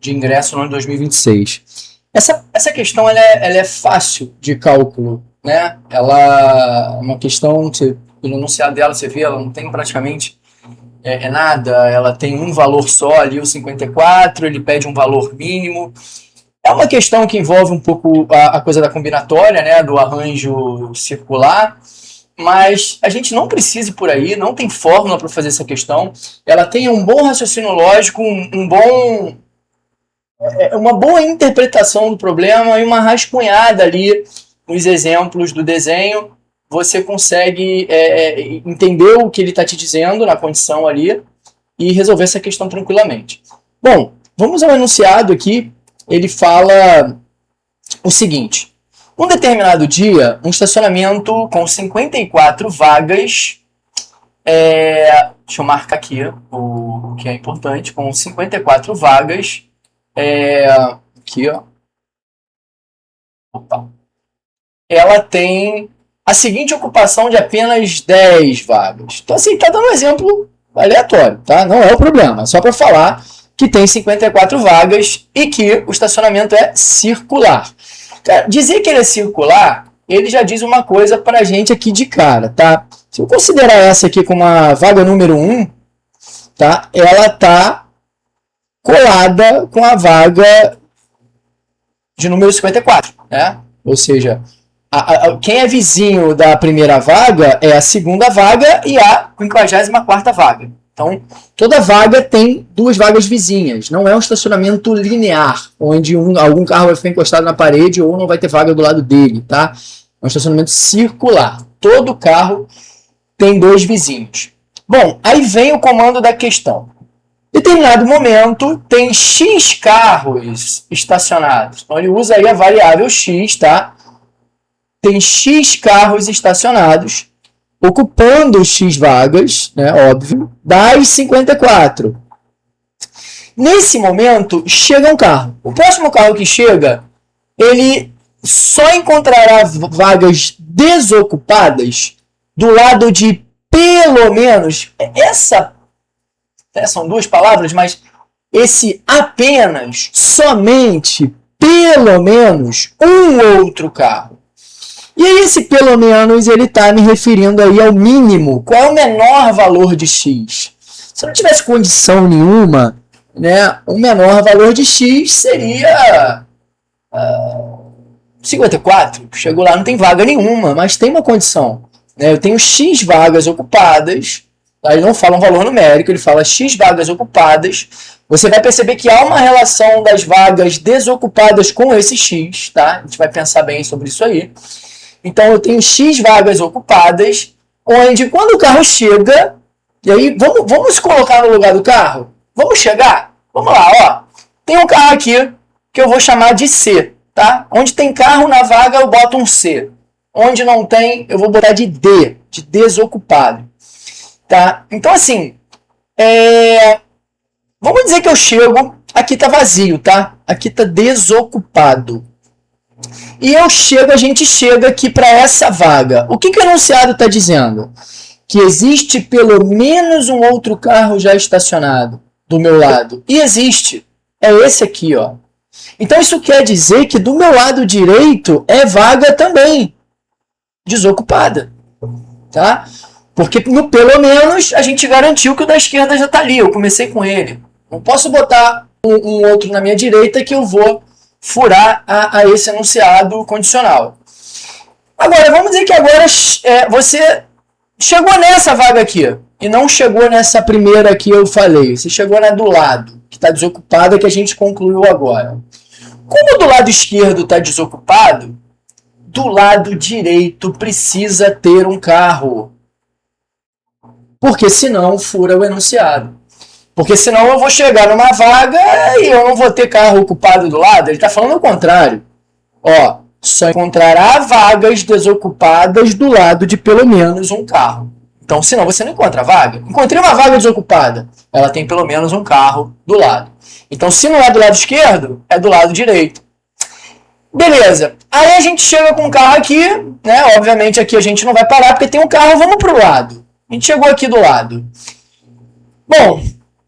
de ingresso no ano de 2026. Essa questão ela é fácil de cálculo, né? Ela é uma questão, no enunciado dela você vê, ela não tem praticamente nada, ela tem um valor só ali, o 54, ele pede um valor mínimo, É uma questão que envolve um pouco a coisa da combinatória, né, do arranjo circular, mas a gente não precisa ir por aí, não tem fórmula para fazer essa questão. Ela tem um bom raciocínio lógico, uma boa interpretação do problema e uma rascunhada ali nos exemplos do desenho. Você consegue entender o que ele está te dizendo na condição ali e resolver essa questão tranquilamente. Bom, vamos ao enunciado aqui. Ele fala o seguinte: um determinado dia, um estacionamento com 54 vagas, deixa eu marcar aqui o que é importante, com 54 vagas, aqui, ó. Opa. Ela tem a seguinte ocupação de apenas 10 vagas. Então, assim, tá dando um exemplo aleatório, tá? Não é o problema, é só para falar que tem 54 vagas e que o estacionamento é circular. Cara, dizer que ele é circular, ele já diz uma coisa pra gente aqui de cara, tá? Se eu considerar essa aqui como a vaga número 1, tá? Ela tá colada com a vaga de número 54, né? Ou seja, quem é vizinho da primeira vaga é a segunda vaga e a 54ª vaga. Então, toda vaga tem duas vagas vizinhas. Não é um estacionamento linear, onde algum carro vai ficar encostado na parede ou não vai ter vaga do lado dele, tá? É um estacionamento circular. Todo carro tem dois vizinhos. Bom, aí vem o comando da questão. Em determinado momento, tem X carros estacionados. Então, ele usa aí a variável X, tá? Tem X carros estacionados, ocupando X vagas, né, óbvio, das 54. Nesse momento, chega um carro. O próximo carro que chega, ele só encontrará vagas desocupadas do lado de pelo menos... São duas palavras, mas esse apenas, somente, pelo menos, um outro carro. E aí esse pelo menos, ele está me referindo aí ao mínimo. Qual é o menor valor de X? Se não tivesse condição nenhuma, né, o menor valor de X seria 54. Chegou lá, não tem vaga nenhuma, mas tem uma condição. Né? Eu tenho X vagas ocupadas. Ele não fala um valor numérico, ele fala X vagas ocupadas. Você vai perceber que há uma relação das vagas desocupadas com esse X, tá? A gente vai pensar bem sobre isso aí. Então, eu tenho X vagas ocupadas, onde quando o carro chega, e aí vamos colocar no lugar do carro? Vamos chegar? Vamos lá, ó. Tem um carro aqui que eu vou chamar de C, tá? Onde tem carro na vaga, eu boto um C. Onde não tem, eu vou botar de D, de desocupado. Tá? Então, assim, vamos dizer que eu chego, aqui tá vazio, tá? Aqui tá desocupado. E a gente chega aqui para essa vaga. O que o enunciado está dizendo? Que existe pelo menos um outro carro já estacionado do meu lado. E existe. É esse aqui, ó. Então isso quer dizer que do meu lado direito é vaga também. Desocupada. Tá? Porque no pelo menos a gente garantiu que o da esquerda já está ali. Eu comecei com ele. Não posso botar um outro na minha direita que eu vou furar a esse enunciado condicional. Agora, vamos dizer que agora você chegou nessa vaga aqui e não chegou nessa primeira que eu falei. Você chegou na do lado, que está desocupada, que a gente concluiu agora. Como do lado esquerdo está desocupado, do lado direito precisa ter um carro. Porque senão fura o enunciado. Porque senão eu vou chegar numa vaga e eu não vou ter carro ocupado do lado. Ele está falando o contrário. Ó, só encontrará vagas desocupadas do lado de pelo menos um carro. Então, senão você não encontra vaga. Encontrei uma vaga desocupada. Ela tem pelo menos um carro do lado. Então, se não é do lado esquerdo, é do lado direito. Beleza. Aí a gente chega com um carro aqui, né? Obviamente aqui a gente não vai parar porque tem um carro, vamos pro lado. A gente chegou aqui do lado. Bom,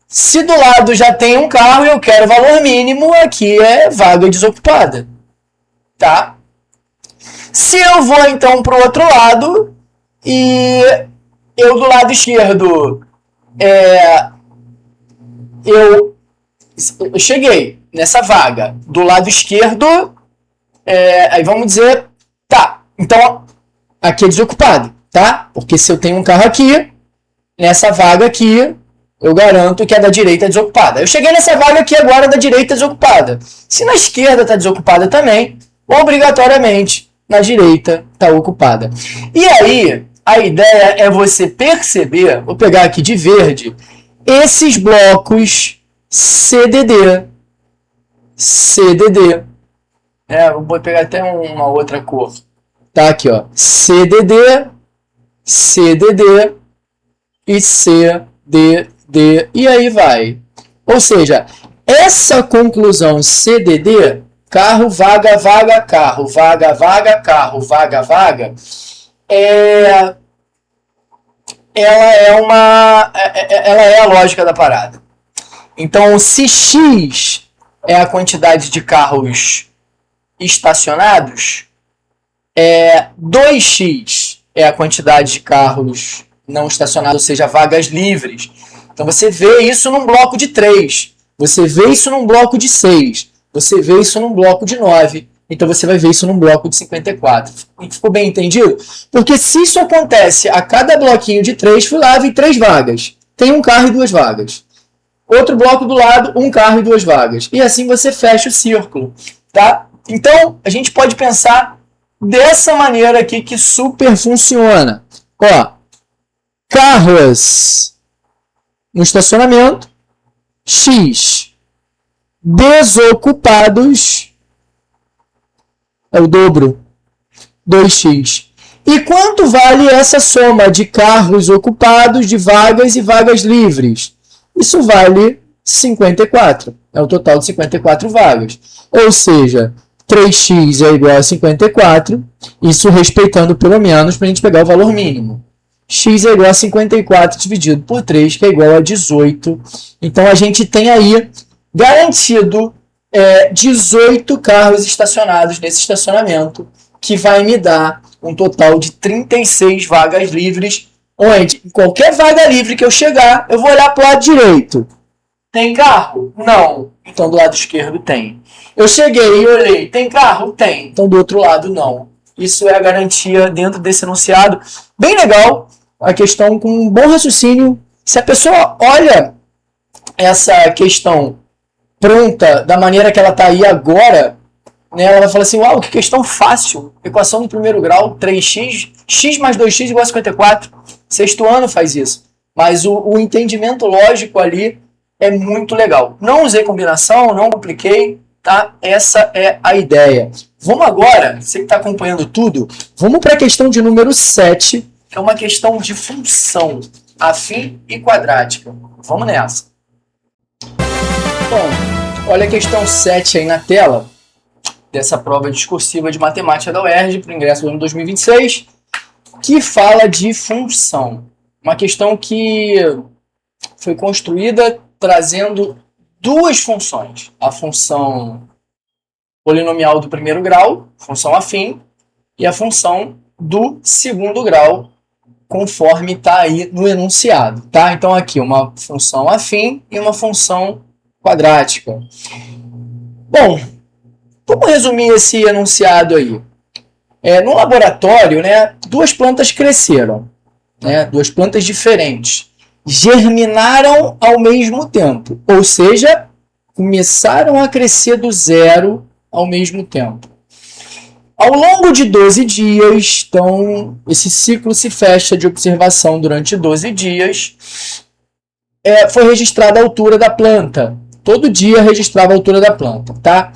se do lado já tem um carro e eu quero valor mínimo, aqui é vaga desocupada. Tá? Se eu vou então para o outro lado e eu do lado esquerdo eu cheguei. nessa vaga. Do lado esquerdo, aí vamos dizer, tá, então aqui é desocupado, tá? Porque se eu tenho um carro aqui, nessa vaga aqui, eu garanto que a da direita é desocupada. Eu cheguei nessa vaga aqui agora, da direita é desocupada. Se na esquerda está desocupada também, obrigatoriamente na direita está ocupada. E aí, a ideia é você perceber, vou pegar aqui de verde, esses blocos CDD. Vou pegar até uma outra cor. Tá aqui, ó. CDD, CDD e CDD. E aí vai. Ou seja, essa conclusão CDD, carro, vaga, vaga, carro, vaga, vaga, carro, vaga, vaga, ela é a lógica da parada. Então, se X é a quantidade de carros estacionados, 2x é a quantidade de carros não estacionados, ou seja, vagas livres. Então você vê isso num bloco de 3, você vê isso num bloco de 6, você vê isso num bloco de 9, então você vai ver isso num bloco de 54. Ficou bem entendido? Porque se isso acontece a cada bloquinho de 3, fui lá, vi 3 vagas. Tem um carro e 2 vagas. Outro bloco do lado, um carro e 2 vagas. E assim você fecha o círculo, tá? Então, a gente pode pensar dessa maneira aqui que super funciona. Ó, carros no estacionamento, X desocupados, é o dobro, 2x. E quanto vale essa soma de carros ocupados, de vagas e vagas livres? Isso vale 54. É o total de 54 vagas. Ou seja, 3x é igual a 54, isso respeitando pelo menos para a gente pegar o valor mínimo. X é igual a 54 dividido por 3, que é igual a 18. Então, a gente tem aí garantido 18 carros estacionados nesse estacionamento, que vai me dar um total de 36 vagas livres, onde em qualquer vaga livre que eu chegar, eu vou olhar para o lado direito. Tem carro? Não. Então, do lado esquerdo tem. Eu cheguei e olhei. Tem carro? Tem. Então, do outro lado, não. Isso é a garantia dentro desse enunciado. Bem legal. A questão com um bom raciocínio. Se a pessoa olha essa questão pronta da maneira que ela está aí agora, né, ela vai falar assim, uau, que questão fácil. Equação do primeiro grau, 3x, x mais 2x igual a 54. Sexto ano faz isso. Mas o entendimento lógico ali é muito legal. Não usei combinação, não compliquei, tá? Essa é a ideia. Vamos agora, você que está acompanhando tudo, vamos para a questão de número 7, que é uma questão de função afim e quadrática. Vamos nessa. Bom, olha a questão 7 aí na tela, dessa prova discursiva de matemática da UERJ, para o ingresso do ano 2026, que fala de função. Uma questão que foi construída trazendo duas funções. A função polinomial do primeiro grau, função afim, e a função do segundo grau, conforme está aí no enunciado. Tá? Então, aqui uma função afim e uma função quadrática. Bom, vamos resumir esse enunciado aí. No laboratório, né, duas plantas cresceram, né, duas plantas diferentes. Germinaram ao mesmo tempo, ou seja, começaram a crescer do zero ao mesmo tempo. Ao longo de 12 dias, então, esse ciclo se fecha de observação durante 12 dias, foi registrada a altura da planta. Todo dia registrava a altura da planta, tá?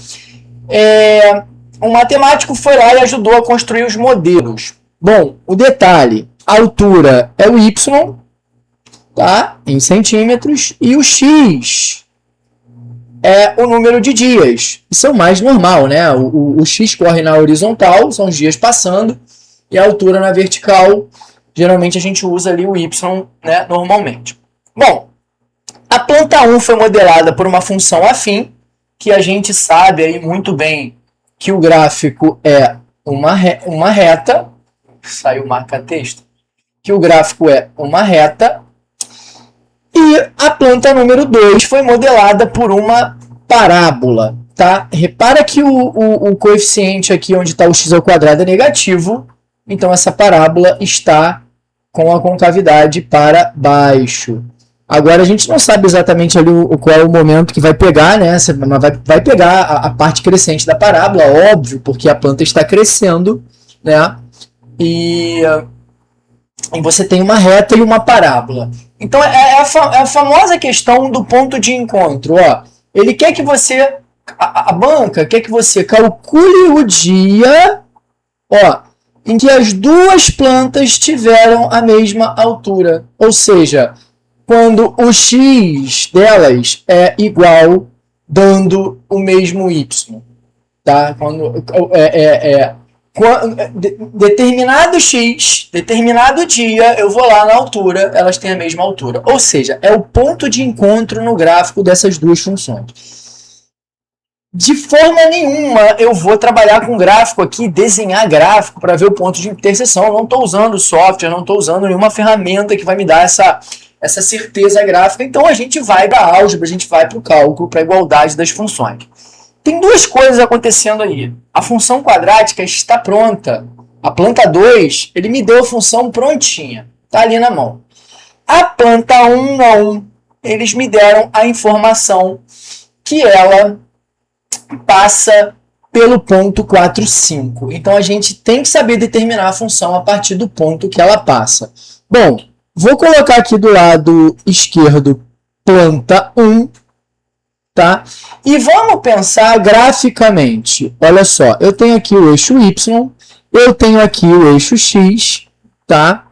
Um matemático foi lá e ajudou a construir os modelos. Bom, o detalhe, a altura é o y, tá? Em centímetros, e o x é o número de dias. Isso é o mais normal, né? O x corre na horizontal, são os dias passando, e a altura na vertical, geralmente a gente usa ali o y, né, normalmente. Bom, a planta 1 foi modelada por uma função afim, que a gente sabe aí muito bem que o gráfico é uma reta, saiu marca-texto, que o gráfico é uma reta, e a planta número 2 foi modelada por uma parábola, tá? Repara que o coeficiente aqui onde está o x ao quadrado é negativo, então essa parábola está com a concavidade para baixo. Agora a gente não sabe exatamente ali qual é o momento que vai pegar, né? Vai pegar a parte crescente da parábola, óbvio, porque a planta está crescendo, né? E você tem uma reta e uma parábola. Então é a famosa questão do ponto de encontro. Ó. Ele quer que você, a banca quer que você calcule o dia, ó, em que as duas plantas tiveram a mesma altura. Ou seja, quando o x delas é igual, dando o mesmo y. Tá? Quando determinado x, determinado dia, eu vou lá na altura, elas têm a mesma altura. Ou seja, é o ponto de encontro no gráfico dessas duas funções. De forma nenhuma eu vou trabalhar com gráfico aqui, desenhar gráfico para ver o ponto de interseção. Eu não estou usando software, não estou usando nenhuma ferramenta que vai me dar essa certeza gráfica. Então a gente vai da álgebra, a gente vai para o cálculo, para a igualdade das funções. Tem duas coisas acontecendo aí. A função quadrática está pronta. A planta 2, ele me deu a função prontinha. Está ali na mão. A planta 1, não. Eles me deram a informação que ela passa pelo ponto 4, 5. Então a gente tem que saber determinar a função a partir do ponto que ela passa. Bom, vou colocar aqui do lado esquerdo planta 1. Tá? E vamos pensar graficamente. Olha só, eu tenho aqui o eixo Y, eu tenho aqui o eixo X, tá?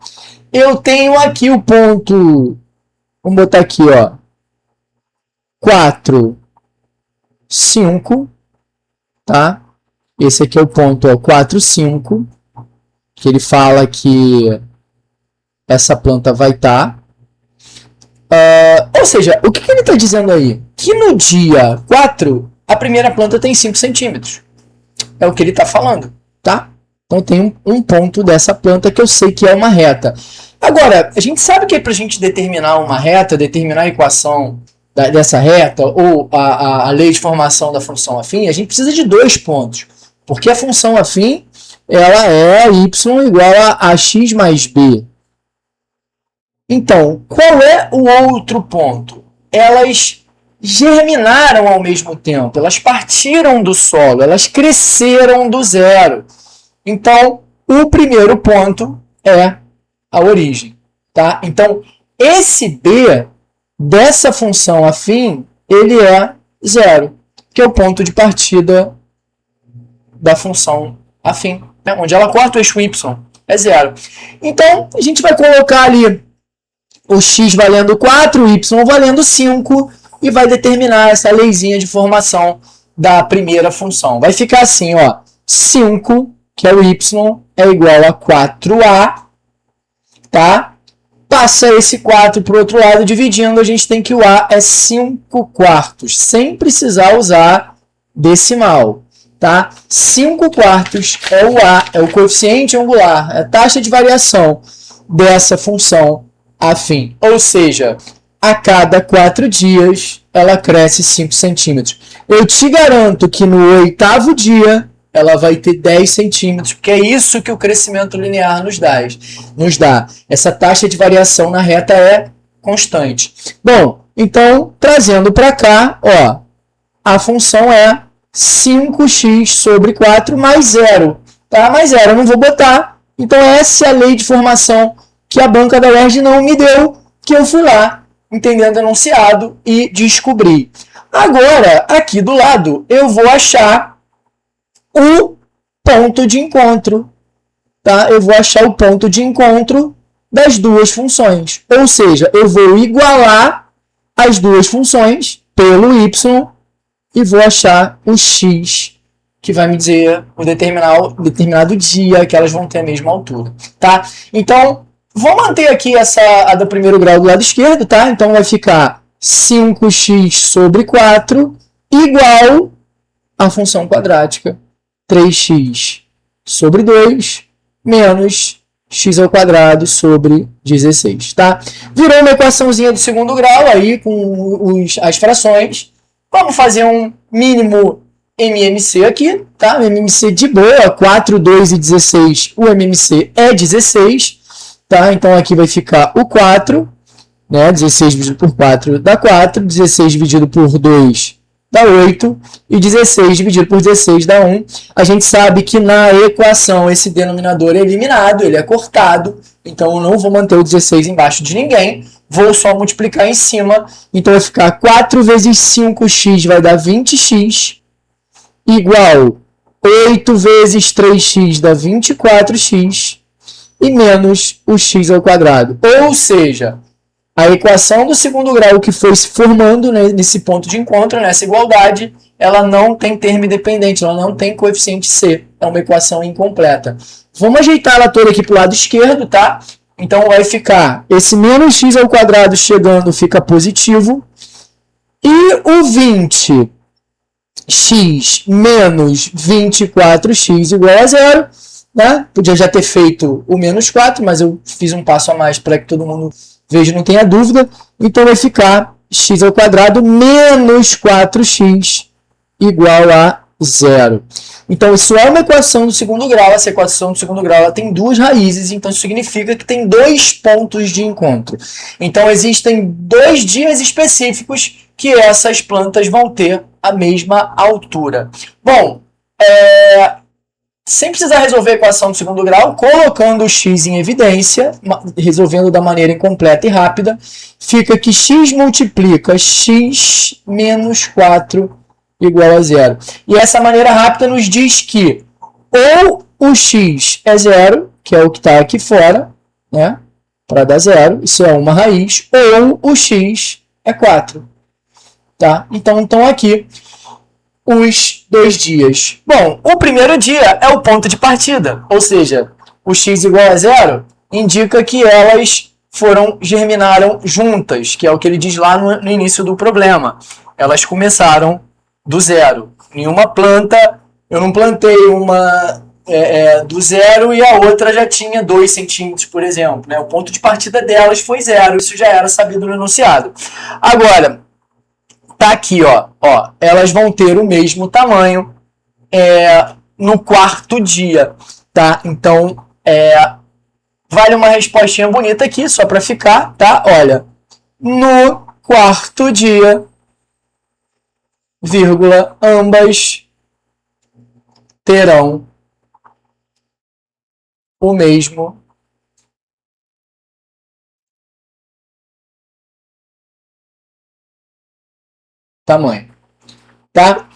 Eu tenho aqui o ponto, vamos botar aqui, ó, 4, 5, tá? Esse aqui é o ponto, ó, 4, 5, que ele fala que essa planta vai estar. Ou seja, o que ele está dizendo aí? Que no dia 4, a primeira planta tem 5 centímetros. É o que ele está falando, tá? Então tem um ponto dessa planta que eu sei que é uma reta. Agora, a gente sabe que para a gente determinar uma reta, determinar a equação dessa reta, ou a lei de formação da função afim, a gente precisa de 2 pontos. Porque a função afim, ela é y igual a x mais b. Então, qual é o outro ponto? Elas germinaram ao mesmo tempo, elas partiram do solo, elas cresceram do zero. Então, o primeiro ponto é a origem. Tá? Então, esse b dessa função afim, ele é zero, que é o ponto de partida da função afim, né? Onde ela corta o eixo y, é zero. Então, a gente vai colocar ali o x valendo 4, o y valendo 5, e vai determinar essa leizinha de formação da primeira função. Vai ficar assim, ó, 5, que é o y, é igual a 4a, tá? Passa esse 4 para o outro lado, dividindo, a gente tem que o a é 5 quartos, sem precisar usar decimal, tá? 5 quartos é o a, é o coeficiente angular, é a taxa de variação dessa função afim. Ou seja, a cada 4 dias ela cresce 5 centímetros. Eu te garanto que no 8º dia ela vai ter 10 centímetros, porque é isso que o crescimento linear nos dá. Essa taxa de variação na reta é constante. Bom, então, trazendo para cá, ó, a função é 5x sobre 4 mais 0. Tá? Mais 0 eu não vou botar. Então, essa é a lei de formação que a banca da UERJ não me deu, que eu fui lá, entendendo o enunciado, e descobri. Agora, aqui do lado, eu vou achar o ponto de encontro. Tá? Eu vou achar o ponto de encontro das duas funções. Ou seja, eu vou igualar as duas funções pelo y e vou achar o x, que vai me dizer o determinado dia que elas vão ter a mesma altura. Tá? Então, vou manter aqui a do primeiro grau do lado esquerdo, tá? Então vai ficar 5x sobre 4 igual à função quadrática 3x sobre 2 menos x ao quadrado sobre 16, tá? Virou uma equaçãozinha do segundo grau aí com as frações Vamos fazer um mínimo MMC aqui, tá? MMC de boa, 4, 2 e 16, o MMC é 16, tá? Então aqui vai ficar o 4, né? 16 dividido por 4 dá 4, 16 dividido por 2 dá 8, e 16 dividido por 16 dá 1. A gente sabe que na equação esse denominador é eliminado, ele é cortado, então eu não vou manter o 16 embaixo de ninguém, vou só multiplicar em cima, então vai ficar 4 vezes 5x vai dar 20x, igual 8 vezes 3x dá 24x, e menos o x ao quadrado. Ou seja, a equação do segundo grau que foi se formando, né, nesse ponto de encontro, nessa igualdade, ela não tem termo independente, ela não tem coeficiente c. É uma equação incompleta. Vamos ajeitar ela toda aqui para o lado esquerdo, tá? Então vai ficar esse menos x ao quadrado chegando, fica positivo. E o 20x menos 24x igual a zero. Né? Podia já ter feito o menos 4, mas eu fiz um passo a mais para que todo mundo veja, não tenha dúvida. Então vai ficar x ao quadrado menos 4x igual a zero. Então isso é uma equação do segundo grau. Essa equação do segundo grau ela tem duas raízes, então isso significa que tem dois pontos de encontro. Então existem dois dias específicos que essas plantas vão ter a mesma altura. Bom, sem precisar resolver a equação do segundo grau, colocando o x em evidência, resolvendo da maneira incompleta e rápida, fica que x multiplica x menos 4 igual a zero. E essa maneira rápida nos diz que ou o x é zero, que é o que está aqui fora, né, para dar zero, isso é uma raiz, ou o x é 4. Tá? Então aqui os dois dias. Bom, o primeiro dia é o ponto de partida, ou seja, o x igual a zero indica que elas germinaram juntas, que é o que ele diz lá no início do problema. Elas começaram do zero. Nenhuma planta, eu não plantei uma do zero e a outra já tinha 2 centímetros, por exemplo. Né? O ponto de partida delas foi zero, isso já era sabido no enunciado. Agora, tá aqui, ó, elas vão ter o mesmo tamanho no quarto dia, tá? Então, vale uma respostinha bonita aqui, só para ficar, tá? Olha, no quarto dia, vírgula, ambas terão o mesmo tamanho, tá?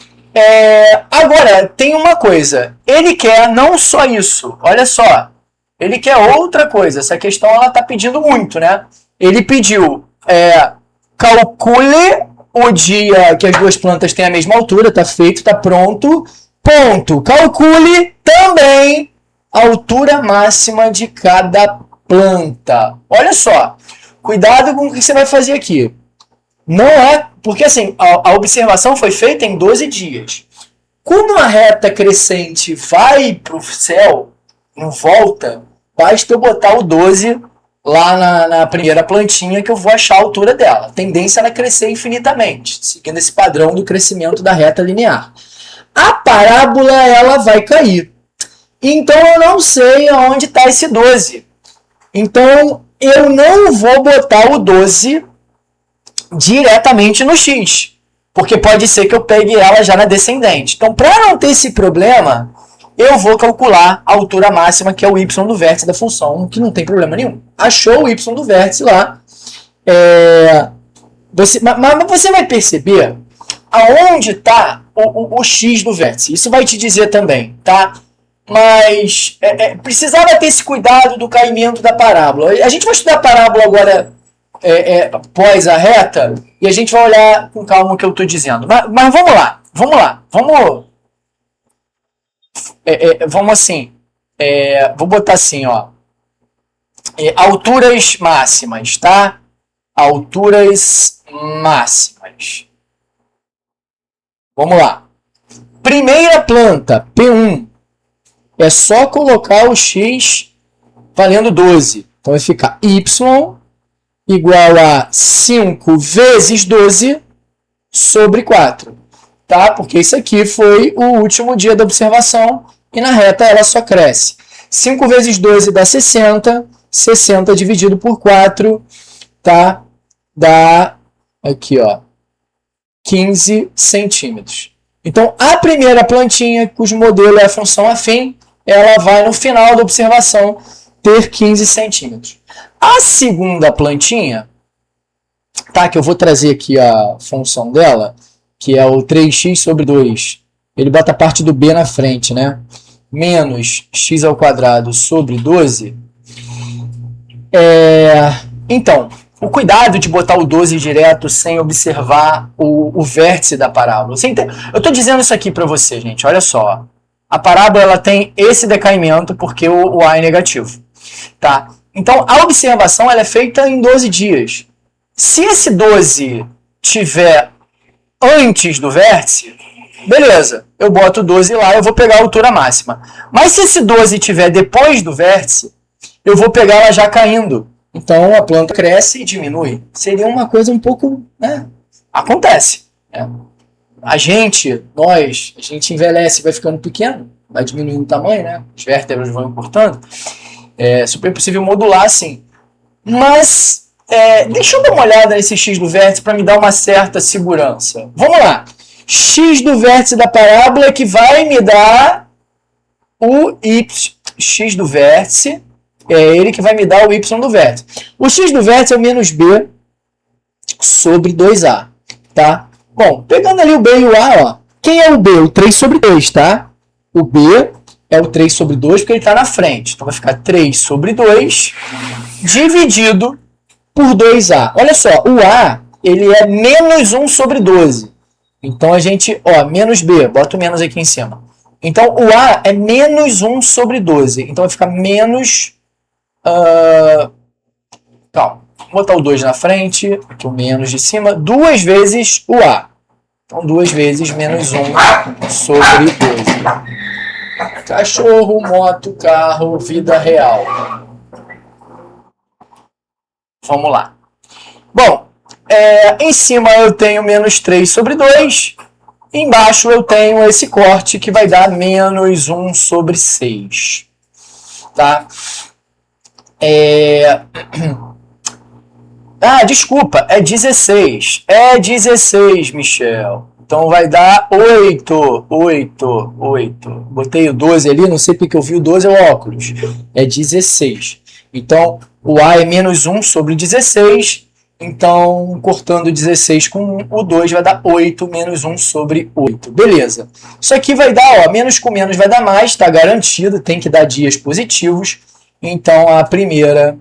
Agora, tem uma coisa. Ele quer não só isso. Olha só. Ele quer outra coisa. Essa questão ela está pedindo muito, né? Ele pediu calcule o dia que as duas plantas têm a mesma altura. Tá feito, tá pronto. Ponto. Calcule também a altura máxima de cada planta. Olha só. Cuidado com o que você vai fazer aqui. Não porque assim, a observação foi feita em 12 dias. Como a reta crescente vai para o céu, não volta, basta eu botar o 12 lá na primeira plantinha que eu vou achar a altura dela. A tendência é ela crescer infinitamente, seguindo esse padrão do crescimento da reta linear. A parábola ela vai cair. Então eu não sei aonde está esse 12. Então eu não vou botar o 12 diretamente no x, porque pode ser que eu pegue ela já na descendente. Então, para não ter esse problema, eu vou calcular a altura máxima, que é o y do vértice da função, que não tem problema nenhum. Achou o y do vértice lá. Mas você vai perceber aonde está o x do vértice. Isso vai te dizer também, tá? Mas precisava ter esse cuidado do caimento da parábola. A gente vai estudar a parábola agora pós a reta, e a gente vai olhar com calma o que eu estou dizendo. Mas vamos lá. Vamos assim. Vou botar assim, ó. Alturas máximas, tá? Alturas máximas. Vamos lá. Primeira planta, P1. É só colocar o x valendo 12. Então vai ficar y igual a 5 vezes 12 sobre 4. Tá? Porque isso aqui foi o último dia da observação e na reta ela só cresce. 5 vezes 12 dá 60. 60 dividido por 4, tá? Dá aqui, ó, 15 centímetros. Então, a primeira plantinha, cujo modelo é a função afim, ela vai no final da observação ter 15 centímetros. A segunda plantinha, tá? Que eu vou trazer aqui a função dela, que é o 3x sobre 2. Ele bota a parte do b na frente, né? Menos x ao quadrado sobre 12. Então, o cuidado de botar o 12 direto sem observar o vértice da parábola. Eu estou dizendo isso aqui para você, gente. Olha só. A parábola ela tem esse decaimento porque o A é negativo. Tá? Então, a observação ela é feita em 12 dias. Se esse 12 tiver antes do vértice, beleza. Eu boto o 12 lá, eu vou pegar a altura máxima. Mas se esse 12 tiver depois do vértice, eu vou pegar ela já caindo. Então a planta cresce e diminui. Seria uma coisa um pouco, né? Acontece. Né? A gente envelhece e vai ficando pequeno, vai diminuindo o tamanho, né? As vértebras vão encurtando. É super possível modular, sim. Mas deixa eu dar uma olhada nesse x do vértice para me dar uma certa segurança. Vamos lá. X do vértice da parábola que vai me dar o y. X do vértice é ele que vai me dar o y do vértice. O x do vértice é o menos b sobre 2a, tá? Bom, pegando ali o b e o a, ó. Quem é o b? O 3 sobre 2, tá? O b é o 3 sobre 2 porque ele está na frente. Então vai ficar 3 sobre 2 dividido por 2a. Olha só, o a ele é menos 1 sobre 12. Então a gente, ó, menos b, bota o menos aqui em cima. Então o a é menos 1 sobre 12. Então vai ficar menos... Calma, vou botar o 2 na frente, aqui o menos de cima, 2 vezes o A. Então 2 vezes menos 1 sobre 12. Cachorro, moto, carro, vida real. Vamos lá. Bom, em cima eu tenho menos 3 sobre 2. Embaixo eu tenho esse corte que vai dar menos 1 sobre 6. Tá? Desculpa, é 16. É 16, Michel. Então vai dar 8. Botei o 12 ali, não sei porque eu vi o 12 é o óculos. É 16. Então o A é menos 1 sobre 16. Então, cortando 16 com o 2 vai dar 8 menos 1 sobre 8. Beleza. Isso aqui vai dar, ó, menos com menos vai dar mais, tá garantido, tem que dar dias positivos. Então, a primeira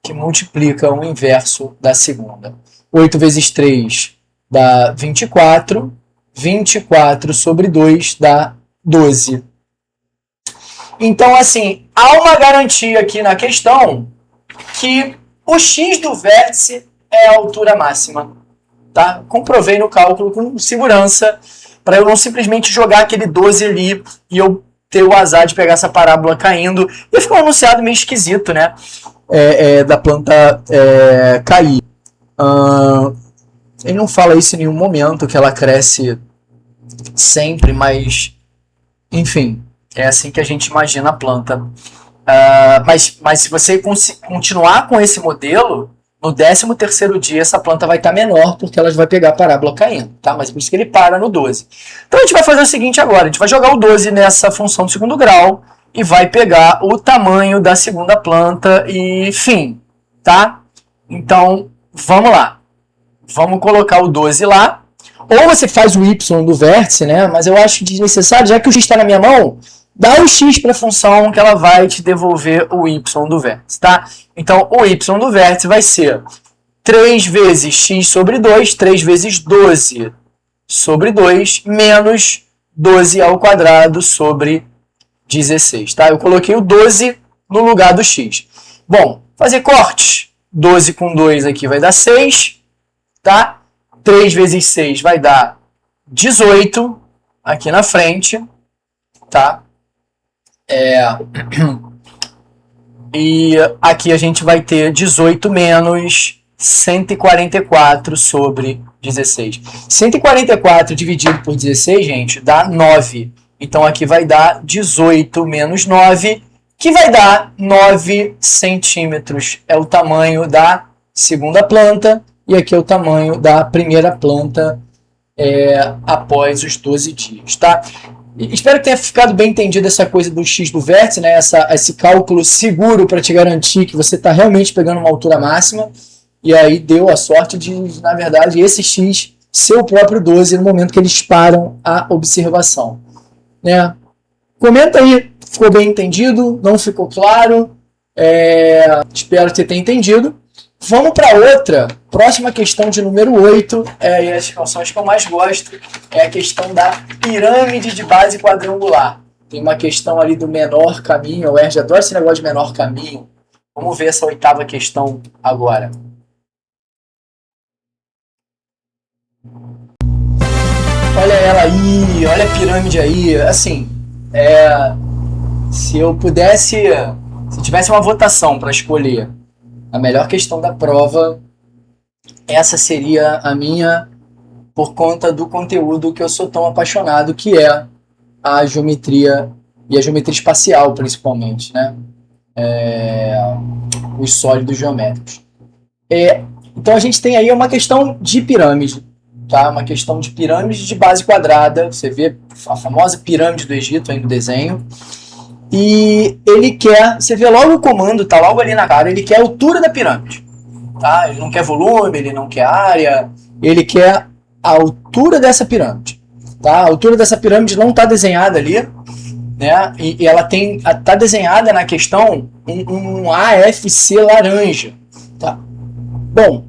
que multiplica o inverso da segunda. 8 vezes 3 dá 24. 24 sobre 2 dá 12. Então, assim, há uma garantia aqui na questão que o x do vértice é a altura máxima. Tá? Comprovei no cálculo com segurança para eu não simplesmente jogar aquele 12 ali e eu ter o azar de pegar essa parábola caindo. E ficou um anunciado meio esquisito, né? Da planta cair. Ele não fala isso em nenhum momento, que ela cresce sempre, mas enfim, é assim que a gente imagina a planta. Mas se você continuar com esse modelo, no 13º dia essa planta vai estar menor, porque ela vai pegar a parábola caindo, tá? Mas por isso que ele para no 12. Então a gente vai fazer o seguinte agora, a gente vai jogar o 12 nessa função do segundo grau e vai pegar o tamanho da segunda planta e fim, tá? Então, vamos lá. Vamos colocar o 12 lá. Ou você faz o y do vértice, né? Mas eu acho desnecessário, já que o x está na minha mão, dá o x para a função que ela vai te devolver o y do vértice, tá? Então, o y do vértice vai ser 3 vezes x sobre 2, 3 vezes 12 sobre 2, menos 12 ao quadrado sobre 16, tá? Eu coloquei o 12 no lugar do x. Bom, fazer cortes. 12 com 2 aqui vai dar 6, tá? 3 vezes 6 vai dar 18 aqui na frente, tá? E aqui a gente vai ter 18 menos 144 sobre 16. 144 dividido por 16, gente, dá 9. Então aqui vai dar 18 menos 9, que vai dar 9 centímetros. É o tamanho da segunda planta, e aqui é o tamanho da primeira planta após os 12 dias, tá? Espero que tenha ficado bem entendido essa coisa do x do vértice, né? Esse cálculo seguro para te garantir que você está realmente pegando uma altura máxima. E aí deu a sorte de, na verdade, esse x ser o próprio 12 no momento que eles param a observação, né? Comenta aí, ficou bem entendido? Não ficou claro? Espero que você tenha entendido. Vamos para outra, próxima questão de número 8, e as questões que eu mais gosto, é a questão da pirâmide de base quadrangular. Tem uma questão ali do menor caminho, o Erge adora esse negócio de menor caminho. Vamos ver essa oitava questão agora. Olha ela aí, olha a pirâmide aí, assim, se eu pudesse, se tivesse uma votação para escolher a melhor questão da prova, essa seria a minha, por conta do conteúdo que eu sou tão apaixonado, que é a geometria, e a geometria espacial principalmente, né? Os sólidos geométricos. Então a gente tem aí uma questão de pirâmide, tá? Uma questão de pirâmide de base quadrada, você vê a famosa pirâmide do Egito aí no desenho. E ele quer, você vê logo o comando, tá logo ali na cara, ele quer a altura da pirâmide, tá? Ele não quer volume, ele não quer área, ele quer a altura dessa pirâmide, tá? A altura dessa pirâmide não está desenhada ali, né? E ela tá desenhada na questão um AFC laranja, tá? Bom,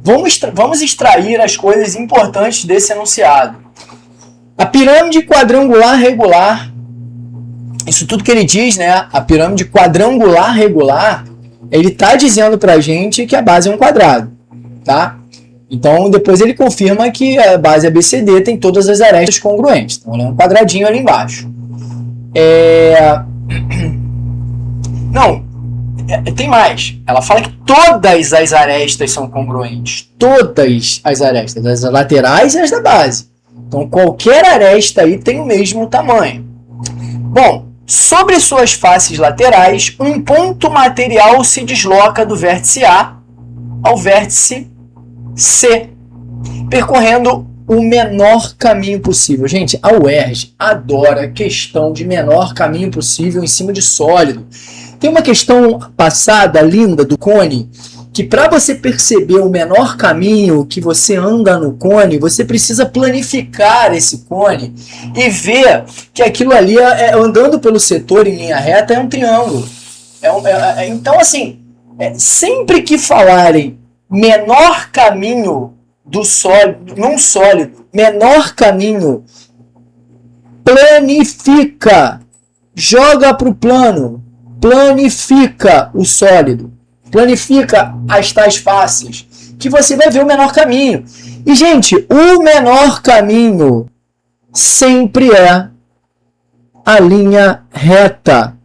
vamos extrair as coisas importantes desse enunciado. A pirâmide quadrangular regular, isso tudo que ele diz, né? A pirâmide quadrangular regular, ele está dizendo para a gente que a base é um quadrado, tá? Então, depois ele confirma que a base ABCD tem todas as arestas congruentes. Então, ele é um quadradinho ali embaixo. Não, tem mais. Ela fala que todas as arestas são congruentes. Todas as arestas, as laterais e as da base. Então, qualquer aresta aí tem o mesmo tamanho. Bom, sobre suas faces laterais, um ponto material se desloca do vértice A ao vértice C, percorrendo o menor caminho possível. Gente, a UERJ adora questão de menor caminho possível em cima de sólido. Tem uma questão passada, linda, do cone, que para você perceber o menor caminho que você anda no cone, você precisa planificar esse cone e ver que aquilo ali, andando pelo setor em linha reta, é um triângulo. Então, assim, sempre que falarem menor caminho do sólido, num sólido, menor caminho, planifica, joga para o plano, planifica o sólido. Planifica as tais faces, que você vai ver o menor caminho. E, gente, o menor caminho sempre é a linha reta,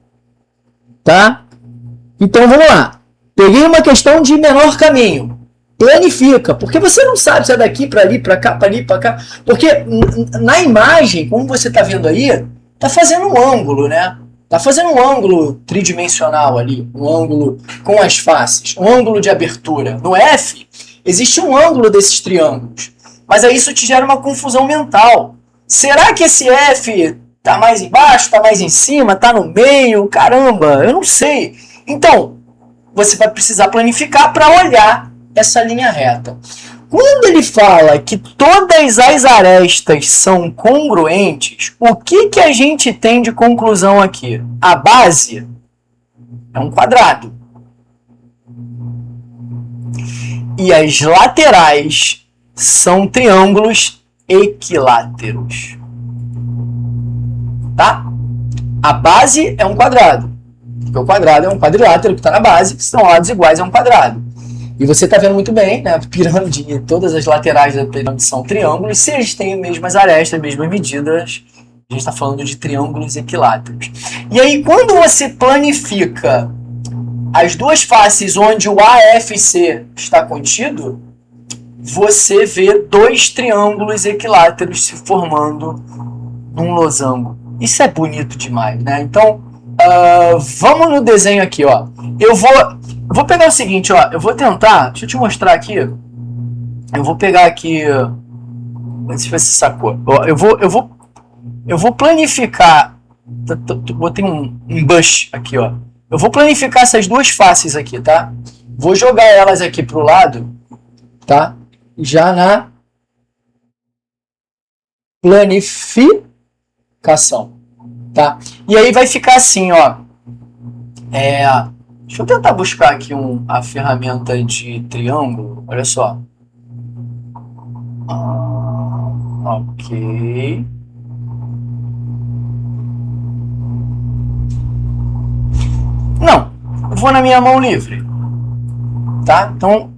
tá? Então, vamos lá. Peguei uma questão de menor caminho. Planifica, porque você não sabe se é daqui para ali, para cá, para ali, para cá. Porque na imagem, como você está vendo aí, tá fazendo um ângulo, né? Está fazendo um ângulo tridimensional ali, um ângulo com as faces, um ângulo de abertura. No F, existe um ângulo desses triângulos, mas aí isso te gera uma confusão mental. Será que esse F está mais embaixo, está mais em cima, está no meio? Caramba, eu não sei. Então, você vai precisar planificar para olhar essa linha reta. Quando ele fala que todas as arestas são congruentes, o que a gente tem de conclusão aqui? A base é um quadrado. E as laterais são triângulos equiláteros. Tá? A base é um quadrado. Porque o quadrado é um quadrilátero que está na base, que são lados iguais a um quadrado. E você está vendo muito bem, né? A pirâmide, todas as laterais da pirâmide são triângulos. Se eles têm as mesmas arestas, as mesmas medidas, a gente está falando de triângulos equiláteros. E aí, quando você planifica as duas faces onde o AFC está contido, você vê dois triângulos equiláteros se formando num losango. Isso é bonito demais, né? Então, vamos no desenho aqui, ó. Eu vou pegar o seguinte, ó. Eu vou tentar, deixa eu te mostrar aqui. Eu vou pegar aqui, não sei se você sacou. Ó, eu vou planificar. Botei um bush aqui, ó. Eu vou planificar essas duas faces aqui, tá? Vou jogar elas aqui pro lado, tá? Já na planificação, tá? E aí vai ficar assim, ó. Deixa eu tentar buscar aqui a ferramenta de triângulo. Olha só. Ok. Não, eu vou na minha mão livre, tá? Então,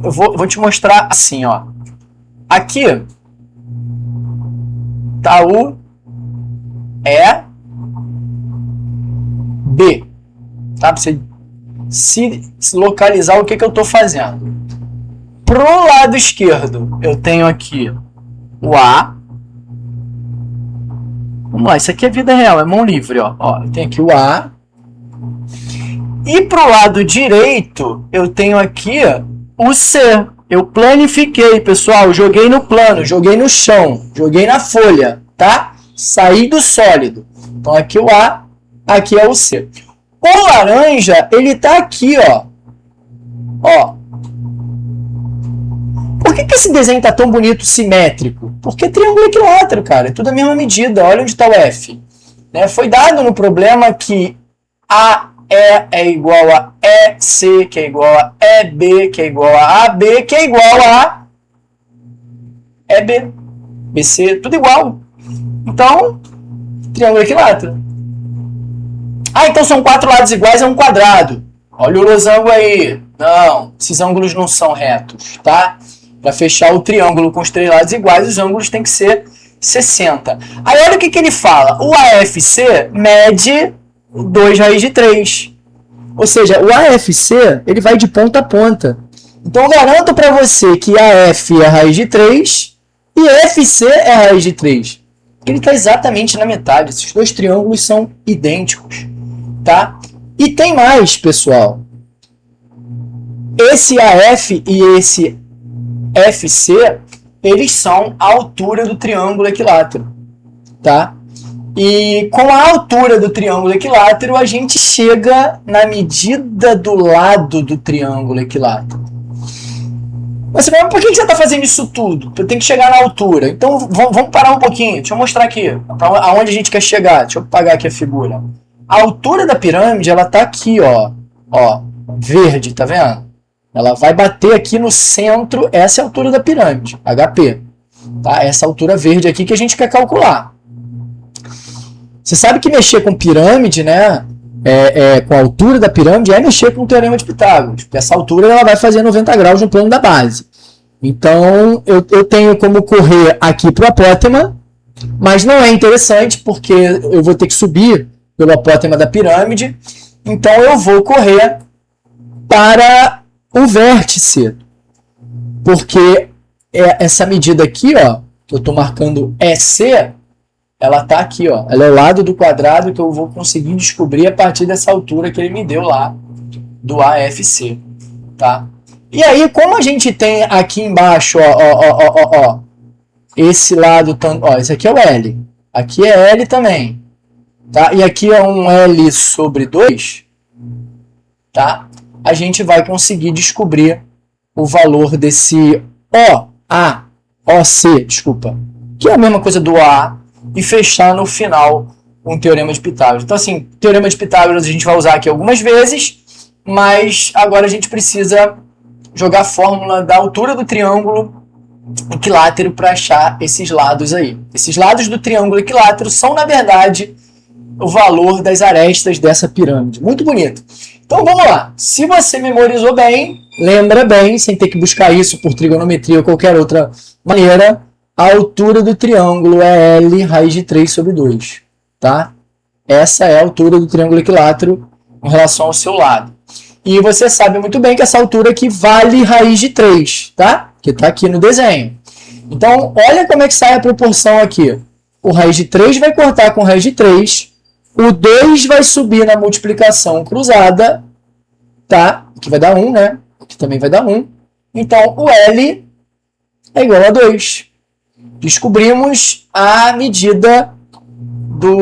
eu vou te mostrar assim, ó. Aqui tá o B, tá? Pra você se localizar o que eu tô fazendo. Pro lado esquerdo, eu tenho aqui o A. Vamos lá, isso aqui é vida real, é mão livre, ó. Eu tenho aqui o A. E pro lado direito, eu tenho aqui o C. Eu planifiquei, pessoal. Joguei no plano, joguei no chão, joguei na folha, tá? Saí do sólido. Então aqui o A, aqui é o C. O laranja, ele tá aqui, ó. Por que esse desenho tá tão bonito, simétrico? Porque é triângulo equilátero, cara. É tudo a mesma medida. Olha onde tá o F. Né? Foi dado no problema que A é igual a EC, que é igual a EB, que é igual a AB, que é igual a EB, BC, tudo igual. Então, triângulo equilátero. Então são 4 lados iguais, é um quadrado. Olha o losango aí. Não, esses ângulos não são retos, tá? Para fechar o triângulo com os 3 lados iguais, os ângulos têm que ser 60. Aí olha o que ele fala. O AFC mede 2 raiz de 3. Ou seja, o AFC ele vai de ponta a ponta. Então eu garanto para você que AF é a raiz de 3 e FC é a raiz de 3. Ele está exatamente na metade. Esses dois triângulos são idênticos. Tá? E tem mais, pessoal. Esse AF e esse FC, eles são a altura do triângulo equilátero. Tá? E com a altura do triângulo equilátero, a gente chega na medida do lado do triângulo equilátero. Mas você fala, por que você está fazendo isso tudo? Eu tenho que chegar na altura. Então, vamos parar um pouquinho. Deixa eu mostrar aqui aonde a gente quer chegar. Deixa eu apagar aqui a figura. A altura da pirâmide, ela está aqui, ó, verde, tá vendo? Ela vai bater aqui no centro, essa é a altura da pirâmide, HP. Tá? Essa altura verde aqui que a gente quer calcular. Você sabe que mexer com pirâmide, né, com a altura da pirâmide, é mexer com o teorema de Pitágoras. Porque essa altura ela vai fazer 90 graus no plano da base. Então, eu tenho como correr aqui para o apótema, mas não é interessante, porque eu vou ter que subir pelo apótema da pirâmide. Então, eu vou correr para o vértice. Porque essa medida aqui, ó, que eu estou marcando EC, ela está aqui, ó. Ela é o lado do quadrado que eu vou conseguir descobrir a partir dessa altura que ele me deu lá do AFC, tá? E aí, como a gente tem aqui embaixo, ó, esse lado, ó, esse aqui é o L. Aqui é L também, tá? E aqui é um L sobre 2, tá? A gente vai conseguir descobrir o valor desse OC, desculpa, que é a mesma coisa do A, e fechar no final um teorema de Pitágoras. Então, assim, teorema de Pitágoras a gente vai usar aqui algumas vezes, mas agora a gente precisa jogar a fórmula da altura do triângulo equilátero para achar esses lados aí. Esses lados do triângulo equilátero são, na verdade, o valor das arestas dessa pirâmide. Muito bonito. Então, vamos lá. Se você memorizou bem, lembra bem, sem ter que buscar isso por trigonometria ou qualquer outra maneira, a altura do triângulo é L raiz de 3 sobre 2, tá? Essa é a altura do triângulo equilátero em relação ao seu lado. E você sabe muito bem que essa altura aqui vale raiz de 3, tá? Que está aqui no desenho. Então, olha como é que sai a proporção aqui. O raiz de 3 vai cortar com raiz de 3. O 2 vai subir na multiplicação cruzada, tá? Aqui vai dar 1, né? Aqui também vai dar 1. Então, o L é igual a 2. Descobrimos a medida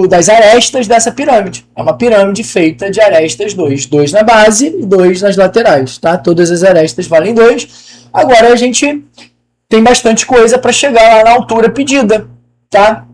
das arestas dessa pirâmide. É uma pirâmide feita de arestas 2. 2 na base e 2 nas laterais, tá? Todas as arestas valem 2. Agora a gente tem bastante coisa para chegar lá na altura pedida, tá?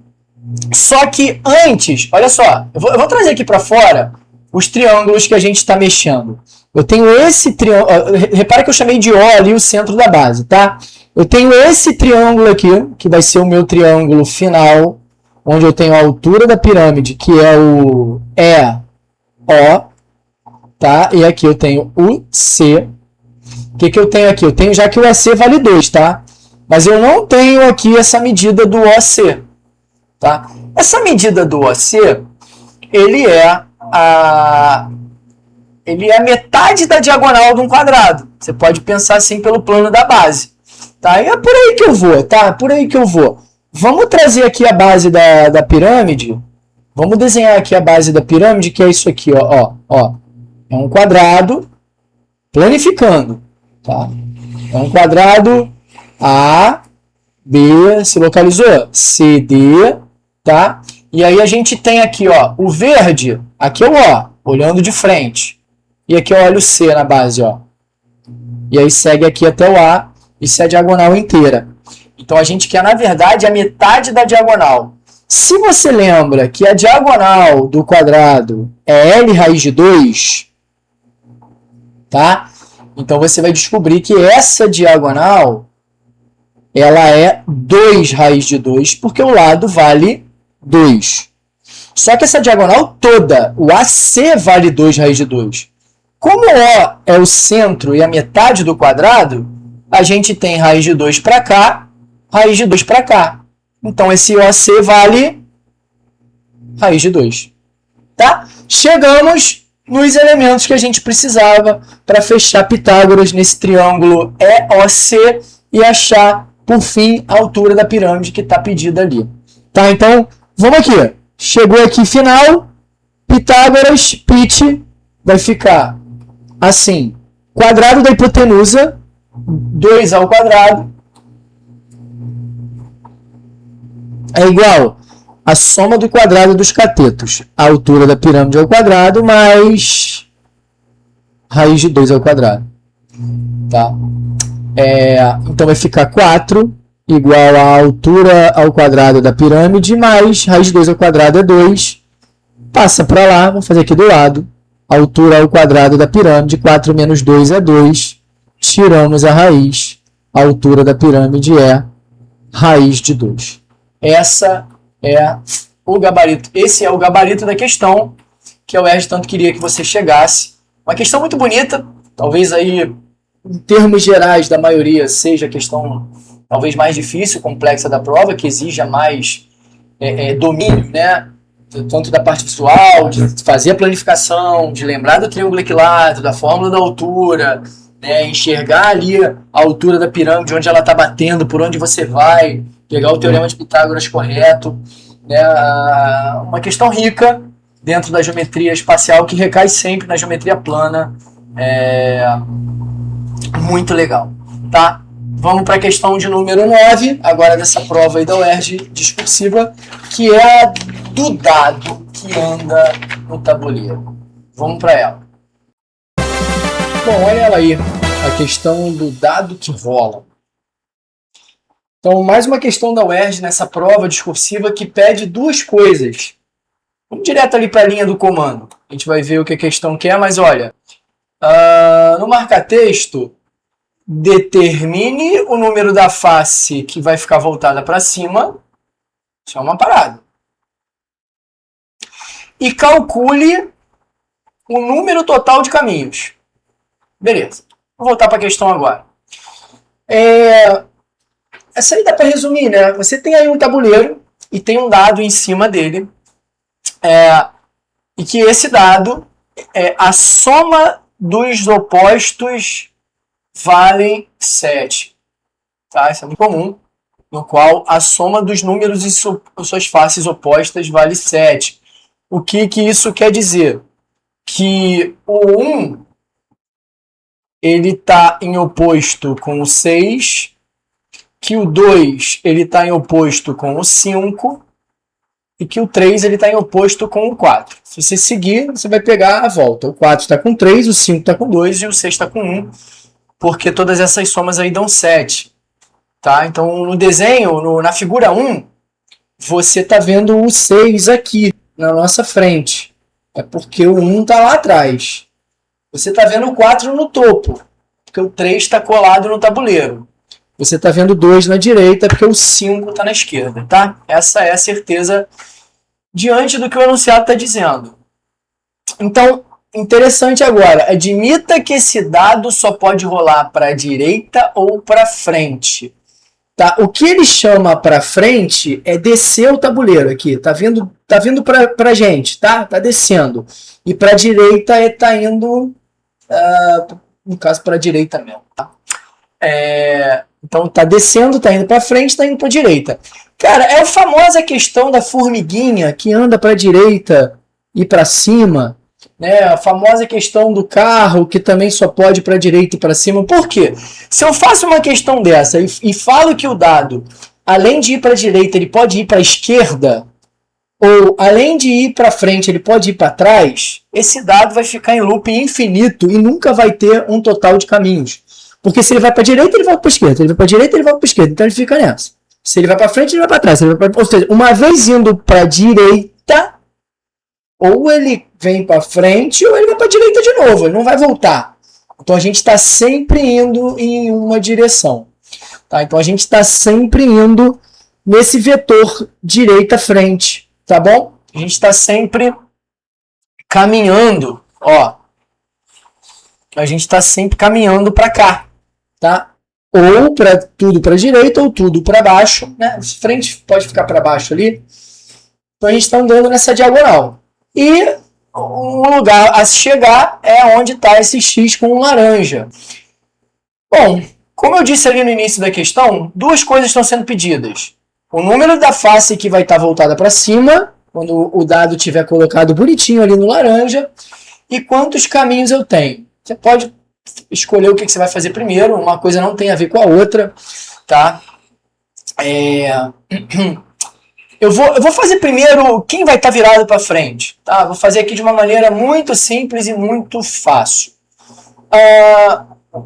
Só que antes, olha só, eu vou trazer aqui para fora os triângulos que a gente está mexendo. Eu tenho esse triângulo, repara que eu chamei de O ali o centro da base, tá? Eu tenho esse triângulo aqui, que vai ser o meu triângulo final, onde eu tenho a altura da pirâmide, que é o EO, tá? E aqui eu tenho o C. O que eu tenho aqui? Eu tenho já que o AC vale 2, tá? Mas eu não tenho aqui essa medida do OC, tá? Essa medida do OC, ele é a metade da diagonal de um quadrado. Você pode pensar assim pelo plano da base, tá? E é por aí que eu vou, tá? Por aí que eu vou. Vamos trazer aqui a base da pirâmide. Vamos desenhar aqui a base da pirâmide, que é isso aqui, ó. É um quadrado planificando, tá? É um quadrado A, B, se localizou? C, D, tá? E aí a gente tem aqui, ó, o verde, aqui é o O, olhando de frente. E aqui eu olho o C na base, ó. E aí segue aqui até o A, isso é a diagonal inteira. Então a gente quer, na verdade, a metade da diagonal. Se você lembra que a diagonal do quadrado é L raiz de 2, tá? Então você vai descobrir que essa diagonal, ela é 2 raiz de 2, porque o lado vale 2. Só que essa diagonal toda, o AC vale 2 raiz de 2. Como O é o centro e a metade do quadrado, a gente tem raiz de 2 para cá, raiz de 2 para cá. Então, esse OC vale raiz de 2. Tá? Chegamos nos elementos que a gente precisava para fechar Pitágoras nesse triângulo EOC e achar, por fim, a altura da pirâmide que está pedida ali. Tá? Então, vamos aqui. Chegou aqui final, Pitágoras, Pit, vai ficar assim. Quadrado da hipotenusa, 2 ao quadrado, é igual a soma do quadrado dos catetos. A altura da pirâmide ao quadrado mais raiz de 2 ao quadrado. Tá? Então vai ficar 4 igual a altura ao quadrado da pirâmide mais raiz de 2 ao quadrado é 2. Passa para lá, vamos fazer aqui do lado. Altura ao quadrado da pirâmide, 4 menos 2 é 2. Tiramos a raiz. A altura da pirâmide é raiz de 2. Essa é o gabarito. Esse é o gabarito da questão que o Erd tanto queria que você chegasse. Uma questão muito bonita, talvez aí, em termos gerais da maioria, seja a questão talvez mais difícil, complexa da prova, que exija mais domínio, né? Tanto da parte visual, de fazer a planificação, de lembrar do triângulo equilátero, da fórmula da altura, né? Enxergar ali a altura da pirâmide, onde ela está batendo, por onde você vai, pegar o teorema de Pitágoras correto, né? Uma questão rica dentro da geometria espacial que recai sempre na geometria plana. Muito legal, tá? Vamos para a questão de número 9, agora dessa prova aí da UERJ discursiva, que é a do dado que anda no tabuleiro. Vamos para ela. Bom, olha ela aí, a questão do dado que rola. Então, mais uma questão da UERJ nessa prova discursiva que pede duas coisas. Vamos direto ali para a linha do comando. A gente vai ver o que a questão quer, mas olha, no marca-texto, determine o número da face que vai ficar voltada para cima. Isso é uma parada. E calcule o número total de caminhos. Beleza. Vou voltar para a questão agora. Essa aí dá para resumir, né? Você tem aí um tabuleiro e tem um dado em cima dele. E que esse dado é a soma dos opostos vale 7. Tá? Isso é muito comum, no qual a soma dos números e suas faces opostas vale 7. O que isso quer dizer? Que o 1 ele está em oposto com o 6, que o 2 ele está em oposto com o 5 e que o 3 ele está em oposto com o 4. Se você seguir, você vai pegar a volta. O 4 está com 3, o 5 está com 2 e o 6 está com 1, porque todas essas somas aí dão 7. Tá? Então, no desenho, na figura 1, você está vendo o 6 aqui na nossa frente. É porque o 1 está lá atrás. Você está vendo o 4 no topo, porque o 3 está colado no tabuleiro. Você está vendo o 2 na direita, porque o 5 está na esquerda. Tá? Essa é a certeza diante do que o enunciado está dizendo. Então, interessante agora. Admita que esse dado só pode rolar para a direita ou para frente. Tá? O que ele chama para frente é descer o tabuleiro aqui. Tá vindo para a gente, tá? Tá descendo. E para a direita está indo, no caso, para a direita mesmo. Tá? Então tá descendo, tá indo para frente, tá indo para a direita. Cara, é a famosa questão da formiguinha que anda para a direita e para cima. Né, a famosa questão do carro que também só pode para a direita e para cima. Por quê? Se eu faço uma questão dessa e falo que o dado, além de ir para a direita, ele pode ir para a esquerda, ou além de ir para frente, ele pode ir para trás, esse dado vai ficar em looping infinito e nunca vai ter um total de caminhos. Porque se ele vai para a direita, ele volta para a esquerda. Se ele vai para a direita, ele volta para a esquerda. Então ele fica nessa. Se ele vai para frente, ele vai para trás. Ou seja, uma vez indo para a direita, ou ele vem para frente ou ele vai para a direita de novo, ele não vai voltar. Então a gente está sempre indo em uma direção. Tá? Então a gente está sempre indo nesse vetor direita-frente. Tá bom? A gente está sempre caminhando. Ó, a gente está sempre caminhando para cá. Tá? Ou tudo para a direita ou tudo para baixo. Né? Frente pode ficar para baixo ali. Então a gente está andando nessa diagonal. E o lugar a chegar é onde está esse X com laranja. Bom, como eu disse ali no início da questão, duas coisas estão sendo pedidas. O número da face que vai estar voltada para cima, quando o dado tiver colocado bonitinho ali no laranja, e quantos caminhos eu tenho. Você pode escolher o que você vai fazer primeiro, uma coisa não tem a ver com a outra. Tá? Eu vou fazer primeiro quem vai estar virado para frente. Tá? Vou fazer aqui de uma maneira muito simples e muito fácil.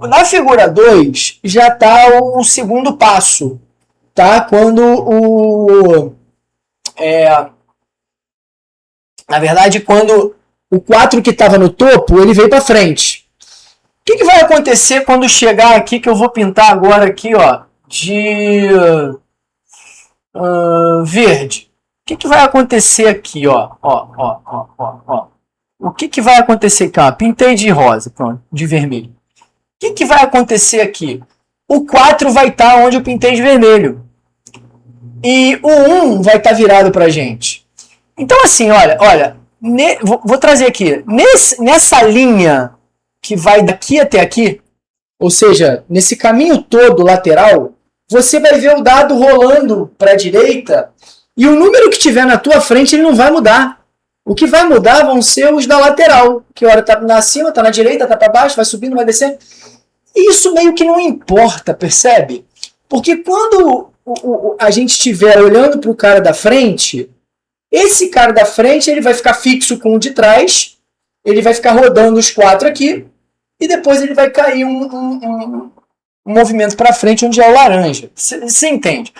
Na figura 2 já está o segundo passo. Tá? Quando na verdade, quando o 4 que estava no topo, ele veio para frente. O que vai acontecer quando chegar aqui, que eu vou pintar agora aqui, ó, de... verde. O que vai acontecer aqui, ó? O que vai acontecer aqui? Ó, pintei de rosa, pronto, de vermelho. O que vai acontecer aqui? O 4 vai estar onde eu pintei de vermelho. E o 1 vai estar virado pra gente. Então, assim, olha, vou trazer aqui. Nessa linha que vai daqui até aqui, ou seja, nesse caminho todo lateral, você vai ver o dado rolando para a direita e o número que tiver na tua frente ele não vai mudar. O que vai mudar vão ser os da lateral, que hora está na cima, está na direita, está para baixo, vai subindo, vai descendo. Isso meio que não importa, percebe? Porque quando a gente estiver olhando para o cara da frente, esse cara da frente ele vai ficar fixo com o de trás, ele vai ficar rodando os 4 aqui e depois ele vai cair um movimento para frente onde é o laranja. Você entende?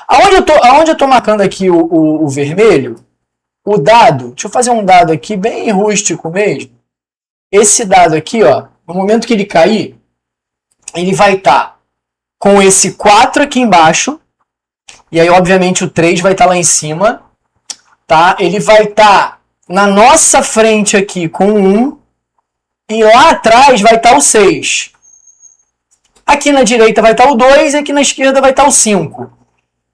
Aonde eu tô marcando aqui o vermelho, o dado, deixa eu fazer um dado aqui bem rústico mesmo. Esse dado aqui, ó, no momento que ele cair, ele vai estar com esse 4 aqui embaixo, e aí obviamente o 3 vai estar lá em cima, tá? Ele vai estar na nossa frente aqui com o 1, e lá atrás vai estar o 6. Aqui na direita vai estar o 2 e aqui na esquerda vai estar o 5.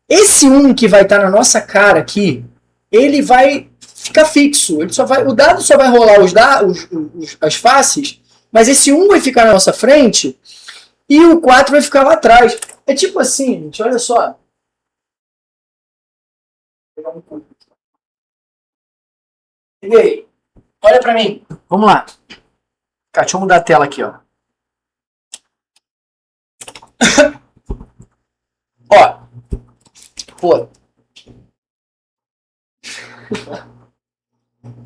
Esse 1 que vai estar na nossa cara aqui, ele vai ficar fixo. O dado só vai rolar as faces Mas esse 1 vai ficar na nossa frente e o 4 vai ficar lá atrás. É tipo assim, gente, olha só. E aí? Olha pra mim. Vamos lá. Deixa eu mudar a tela aqui, ó. Ó. Pô.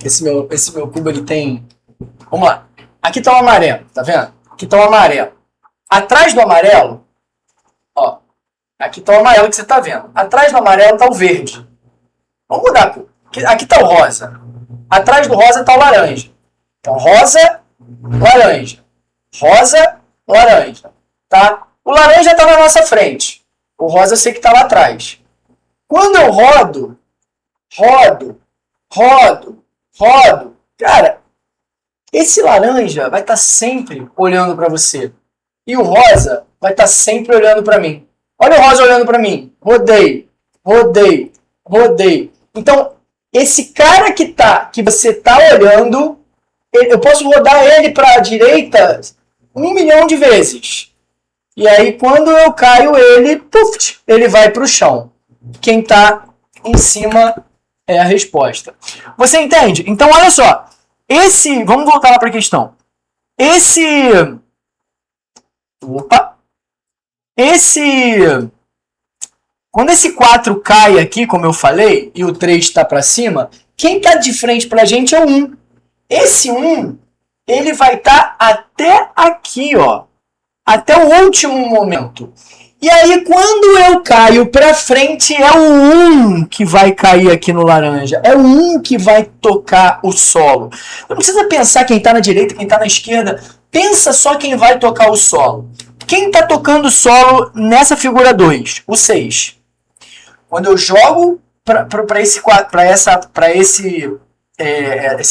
Esse meu cubo, ele tem... Vamos lá. Aqui tá o amarelo, tá vendo? Aqui tá o amarelo. Atrás do amarelo, ó. Aqui tá o amarelo que você tá vendo. Atrás do amarelo tá o verde. Vamos mudar a cor. Aqui tá o rosa. Atrás do rosa tá o laranja. Então, rosa, laranja. Rosa, laranja. Tá? O laranja tá na nossa frente. O rosa eu sei que tá lá atrás. Quando eu rodo, cara, esse laranja vai estar sempre olhando para você. E o rosa vai estar sempre olhando para mim. Olha o rosa olhando para mim. Rodei. Então, esse cara que você tá olhando, eu posso rodar ele para a direita 1 milhão de vezes. E aí, quando eu caio, ele vai para o chão. Quem tá em cima é a resposta. Você entende? Então, olha só. Vamos voltar lá para a questão. Quando esse 4 cai aqui, como eu falei, e o 3 está para cima, quem está de frente para a gente é o 1. Esse 1, ele vai estar até aqui, ó. Até o último momento. E aí, quando eu caio para frente, é o 1 que vai cair aqui no laranja. É o 1 que vai tocar o solo. Não precisa pensar quem está na direita, quem está na esquerda. Pensa só quem vai tocar o solo. Quem está tocando o solo nessa figura 2? O 6. Quando eu jogo para esse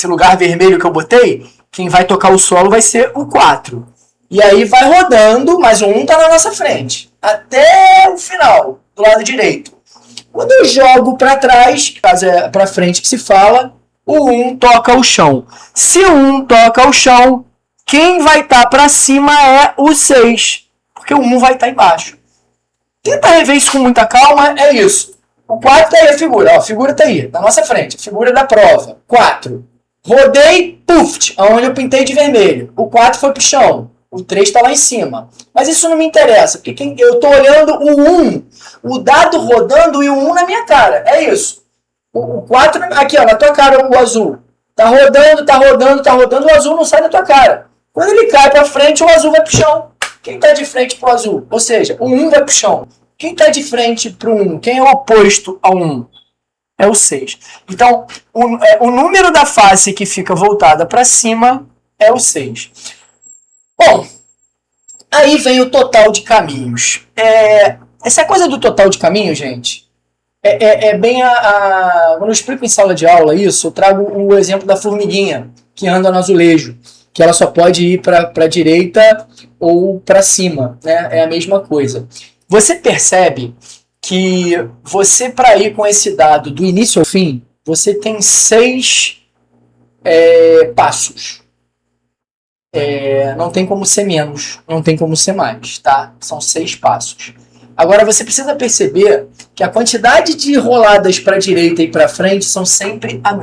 lugar vermelho que eu botei, quem vai tocar o solo vai ser o 4. E aí vai rodando, mas o 1 está na nossa frente. Até o final, do lado direito. Quando eu jogo para trás, que caso é para frente que se fala, o 1 toca o chão. Se o 1 toca o chão, quem vai estar para cima é o 6. Porque o 1 vai estar embaixo. Tenta rever isso com muita calma, é isso. O 4 está aí a figura. Ó, a figura está aí, na nossa frente. A figura da prova. 4. Rodei, puf, aonde eu pintei de vermelho. O 4 foi pro chão. O 3 está lá em cima. Mas isso não me interessa, porque eu estou olhando o 1, o dado rodando e o 1 na minha cara. É isso. O 4, aqui ó, na tua cara, o azul. Tá rodando, o azul não sai da tua cara. Quando ele cai para frente, o azul vai pro chão. Quem está de frente pro azul? Ou seja, o 1 vai pro chão. Quem está de frente pro 1? Quem é o oposto ao 1? É o 6. Então, o número da face que fica voltada para cima é o 6. Bom, aí vem o total de caminhos. Essa coisa do total de caminhos, gente, bem quando eu explico em sala de aula isso, eu trago o exemplo da formiguinha que anda no azulejo, que ela só pode ir para a direita ou para cima, né? É a mesma coisa. Você percebe que você, para ir com esse dado do início ao fim, você tem 6 passos. Não tem como ser menos, não tem como ser mais, tá? São 6 passos. Agora você precisa perceber que a quantidade de roladas para a direita e para frente são sempre as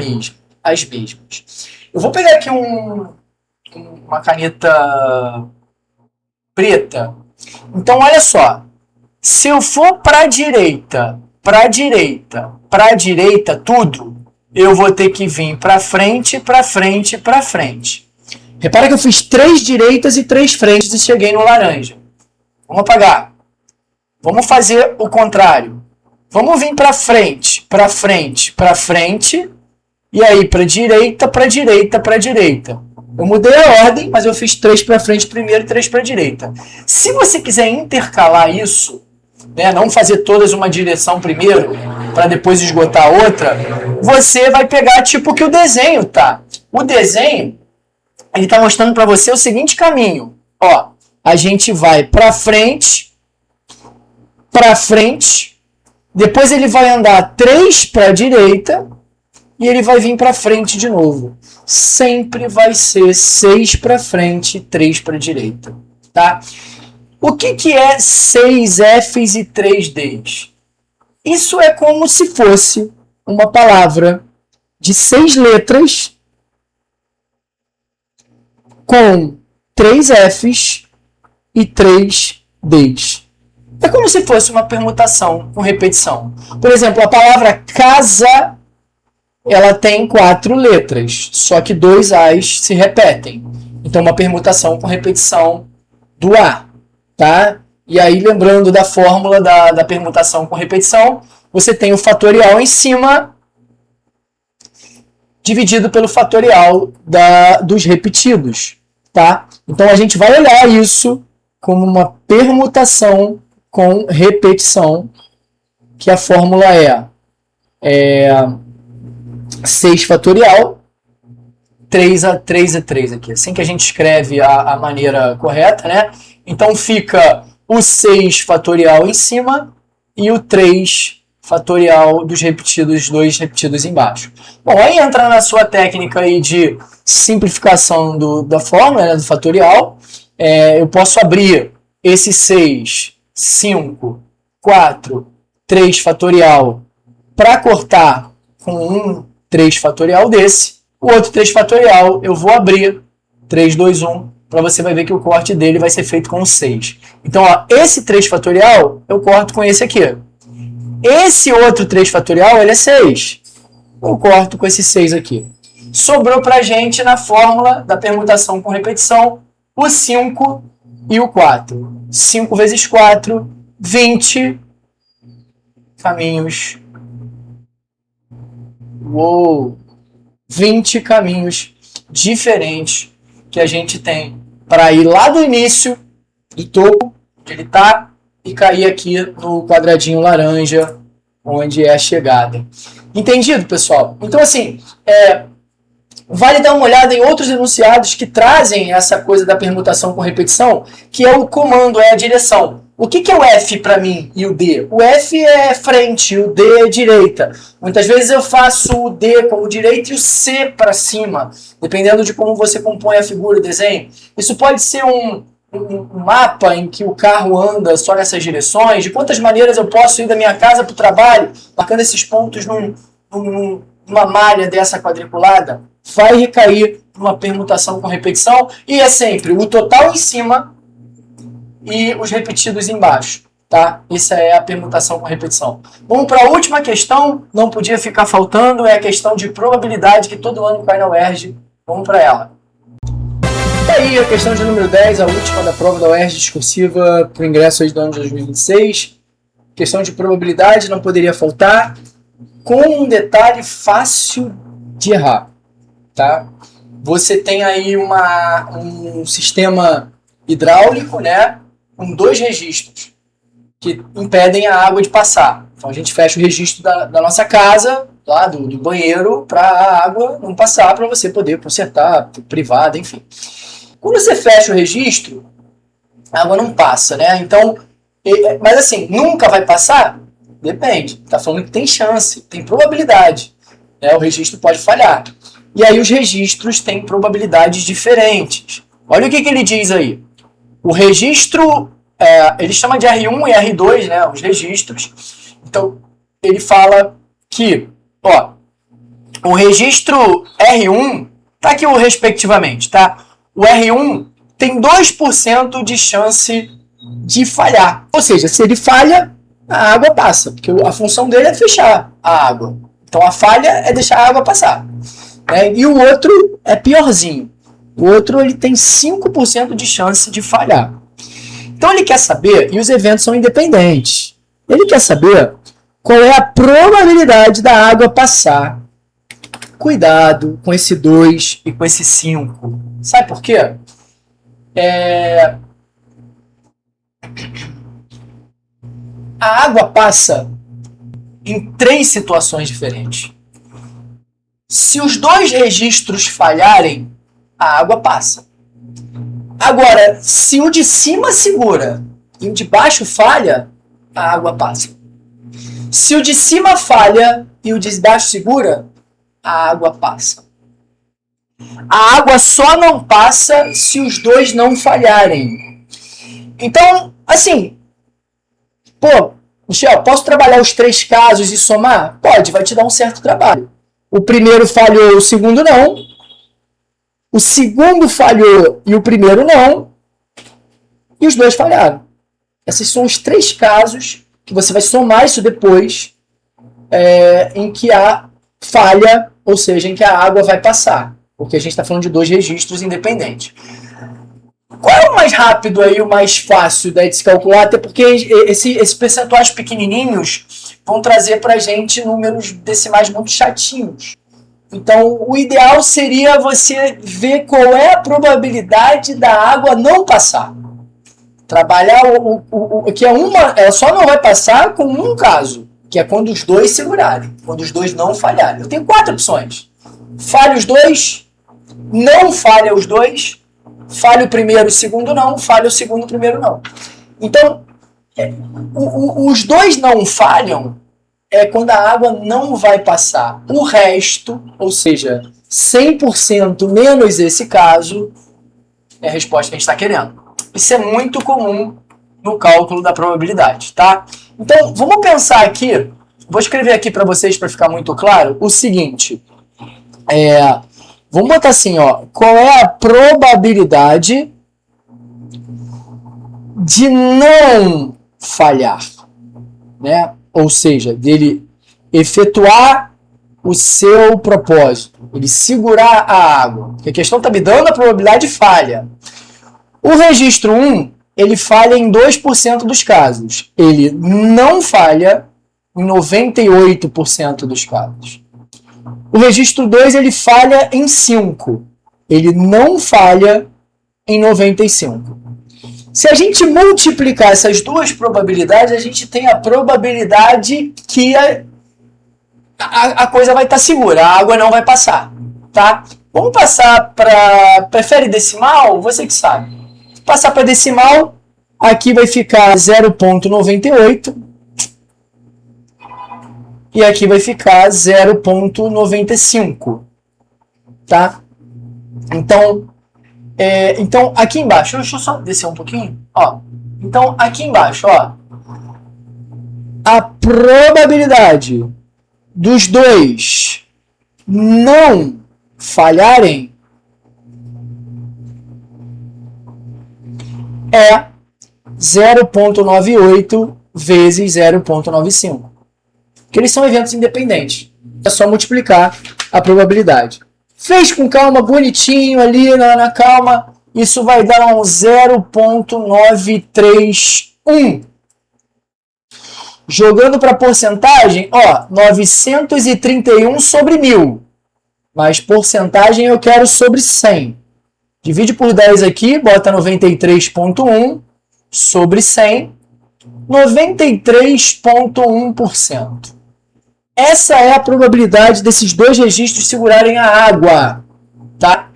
mesmas. Eu vou pegar aqui uma caneta preta. Então olha só, se eu for para a direita, tudo, eu vou ter que vir para frente. Repara que eu fiz 3 direitas e 3 frentes e cheguei no laranja. Vamos apagar. Vamos fazer o contrário. Vamos vir para frente. E aí para direita. Eu mudei a ordem, mas eu fiz 3 para frente primeiro e 3 para direita. Se você quiser intercalar isso, né, não fazer todas uma direção primeiro, para depois esgotar a outra, você vai pegar tipo que o desenho tá. O desenho, ele está mostrando para você o seguinte caminho. Ó, a gente vai para frente, depois ele vai andar 3 para a direita, e ele vai vir para frente de novo. Sempre vai ser 6 para frente e 3 para a direita. Tá? O que é 6 Fs e 3 Ds? Isso é como se fosse uma palavra de 6 letras com 3 Fs e 3 Ds. É como se fosse uma permutação com repetição. Por exemplo, a palavra casa, ela tem 4 letras, só que 2 As se repetem. Então, uma permutação com repetição do A. Tá? E aí, lembrando da fórmula da permutação com repetição, você tem o fatorial em cima dividido pelo fatorial dos repetidos. Tá? Então, a gente vai olhar isso como uma permutação com repetição, que a fórmula é 6 fatorial, 3 é 3 aqui. Assim que a gente escreve a maneira correta, né? Então fica o 6 fatorial em cima e o 3 fatorial dos repetidos, 2 repetidos embaixo. Bom, aí entra na sua técnica aí de simplificação da fórmula, né, do fatorial. Eu posso abrir esse 6, 5, 4, 3 fatorial para cortar com um 3 fatorial desse. O outro 3 fatorial eu vou abrir 3, 2, 1, para você vai ver que o corte dele vai ser feito com 6. Então, ó, esse 3 fatorial eu corto com esse aqui. Esse outro 3 fatorial ele é 6. Eu corto com esse 6 aqui. Sobrou para a gente na fórmula da permutação com repetição o 5 e o 4. 5 vezes 4, 20 caminhos. Uou! 20 caminhos diferentes que a gente tem para ir lá do início, do topo, onde ele está, e cair aqui no quadradinho laranja, onde é a chegada. Entendido, pessoal? Então, assim, vale dar uma olhada em outros enunciados que trazem essa coisa da permutação com repetição, que é o comando, é a direção. O que é o F para mim e o D? O F é frente, o D é direita. Muitas vezes eu faço o D como direita e o C para cima, dependendo de como você compõe a figura, o desenho. Isso pode ser um mapa em que o carro anda só nessas direções. De quantas maneiras eu posso ir da minha casa para o trabalho, marcando esses pontos numa malha dessa quadriculada? Vai recair numa permutação com repetição e é sempre o total em cima e os repetidos embaixo, tá? Essa é a permutação com repetição. Vamos para a última questão, não podia ficar faltando, é a questão de probabilidade que todo ano cai na UERJ. Vamos para ela. E aí, a questão de número 10, a última da prova da UERJ discursiva para o ingresso aí do ano de 2026. Questão de probabilidade não poderia faltar, com um detalhe fácil de errar, tá? Você tem aí um sistema hidráulico, né? Com 2 registros que impedem a água de passar. Então a gente fecha o registro da nossa casa, lá do banheiro, para a água não passar, para você poder consertar, privada, enfim. Quando você fecha o registro, a água não passa, né? Então, mas assim, nunca vai passar? Depende. Está falando que tem chance, tem probabilidade, né? O registro pode falhar. E aí os registros têm probabilidades diferentes. Olha o que ele diz aí. O registro, ele chama de R1 e R2, né, os registros. Então, ele fala que, ó, o registro R1, tá aqui o respectivamente, tá? O R1 tem 2% de chance de falhar. Ou seja, se ele falha, a água passa, porque a função dele é fechar a água. Então, a falha é deixar a água passar. Né? E o outro é piorzinho. O outro ele tem 5% de chance de falhar. Então ele quer saber, e os eventos são independentes, ele quer saber qual é a probabilidade da água passar. Cuidado com esse 2 e com esse 5. Sabe por quê? A água passa em 3 situações diferentes. Se os 2 registros falharem, a água passa. Agora, se o de cima segura e o de baixo falha, a água passa. Se o de cima falha e o de baixo segura, a água passa. A água só não passa se os dois não falharem. Então, assim, pô, Michel, posso trabalhar os 3 casos e somar? Pode, vai te dar um certo trabalho. O primeiro falhou, o segundo não. O segundo falhou e o primeiro não. E os dois falharam. Esses são os 3 casos que você vai somar isso depois, em que há falha, ou seja, em que a água vai passar. Porque a gente está falando de 2 registros independentes. Qual é o mais rápido aí, o mais fácil de se calcular? Até porque esses percentuais pequenininhos vão trazer para a gente números decimais muito chatinhos. Então, o ideal seria você ver qual é a probabilidade da água não passar. Trabalhar que ela só não vai passar com um caso, que é quando os dois segurarem, quando os dois não falharem. Eu tenho 4 opções. Falha os dois, não falha os dois, falha o primeiro, o segundo não, falha o segundo, o primeiro não. Então, os dois não falham quando a água não vai passar. O resto, ou seja, 100% menos esse caso, é a resposta que a gente está querendo. Isso é muito comum no cálculo da probabilidade, tá? Então, vamos pensar aqui, vou escrever aqui para vocês para ficar muito claro, o seguinte, vamos botar assim, ó, qual é a probabilidade de não falhar, né? Ou seja, dele efetuar o seu propósito, ele segurar a água. Porque a questão está me dando a probabilidade de falha. O registro 1, ele falha em 2% dos casos. Ele não falha em 98% dos casos. O registro 2, ele falha em 5%. Ele não falha em 95%. Se a gente multiplicar essas 2 probabilidades, a gente tem a probabilidade que a coisa vai estar segura, a água não vai passar, tá? Vamos passar para... Prefere decimal? Você que sabe. Passar para decimal, aqui vai ficar 0,98 e aqui vai ficar 0,95, tá? Então, aqui embaixo, deixa eu só descer um pouquinho, ó. Então, aqui embaixo, ó, a probabilidade dos dois não falharem é 0,98 vezes 0,95. Porque eles são eventos independentes. É só multiplicar a probabilidade. Fez com calma, bonitinho ali na calma. Isso vai dar um 0,931. Jogando para porcentagem, ó, 931 sobre 1000. Mas porcentagem eu quero sobre 100. Divide por 10 aqui, bota 93,1 sobre 100, 93,1%. Essa é a probabilidade desses 2 registros segurarem a água, tá?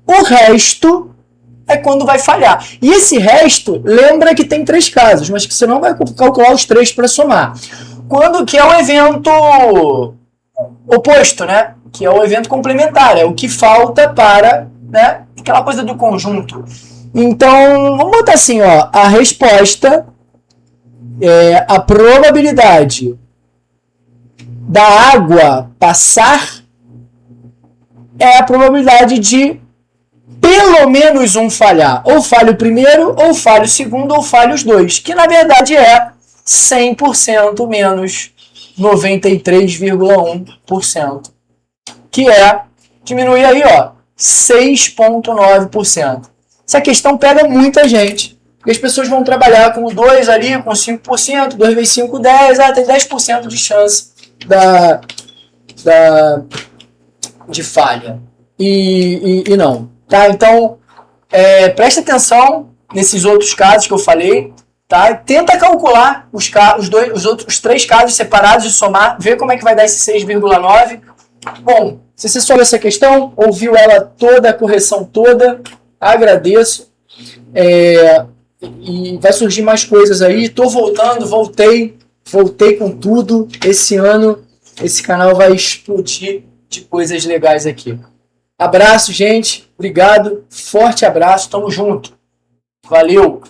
O resto é quando vai falhar. E esse resto, lembra que tem 3 casos, mas que você não vai calcular os 3 para somar. Quando que é o evento oposto, né? Que é o evento complementar, é o que falta para, né, aquela coisa do conjunto. Então, vamos botar assim, ó, a resposta é a probabilidade da água passar é a probabilidade de pelo menos um falhar. Ou falha o primeiro, ou falha o segundo, ou falha os dois. Que na verdade é 100% menos 93,1%. Que é, diminui aí, ó, 6,9%. Essa questão pega muita gente. Porque as pessoas vão trabalhar com 2 ali, com 5%, 2 vezes 5, 10, tem 10% de chance de falha. E não. Tá? Então, presta atenção nesses outros casos que eu falei. Tá? Tenta calcular os 3 casos separados e somar, ver como é que vai dar esse 6,9. Bom, se você soube essa questão, ouviu ela toda, a correção toda, agradeço. E vai surgir mais coisas aí. Tô voltando, voltei com tudo. Esse ano, esse canal vai explodir de coisas legais aqui. Abraço, gente. Obrigado. Forte abraço. Tamo junto. Valeu.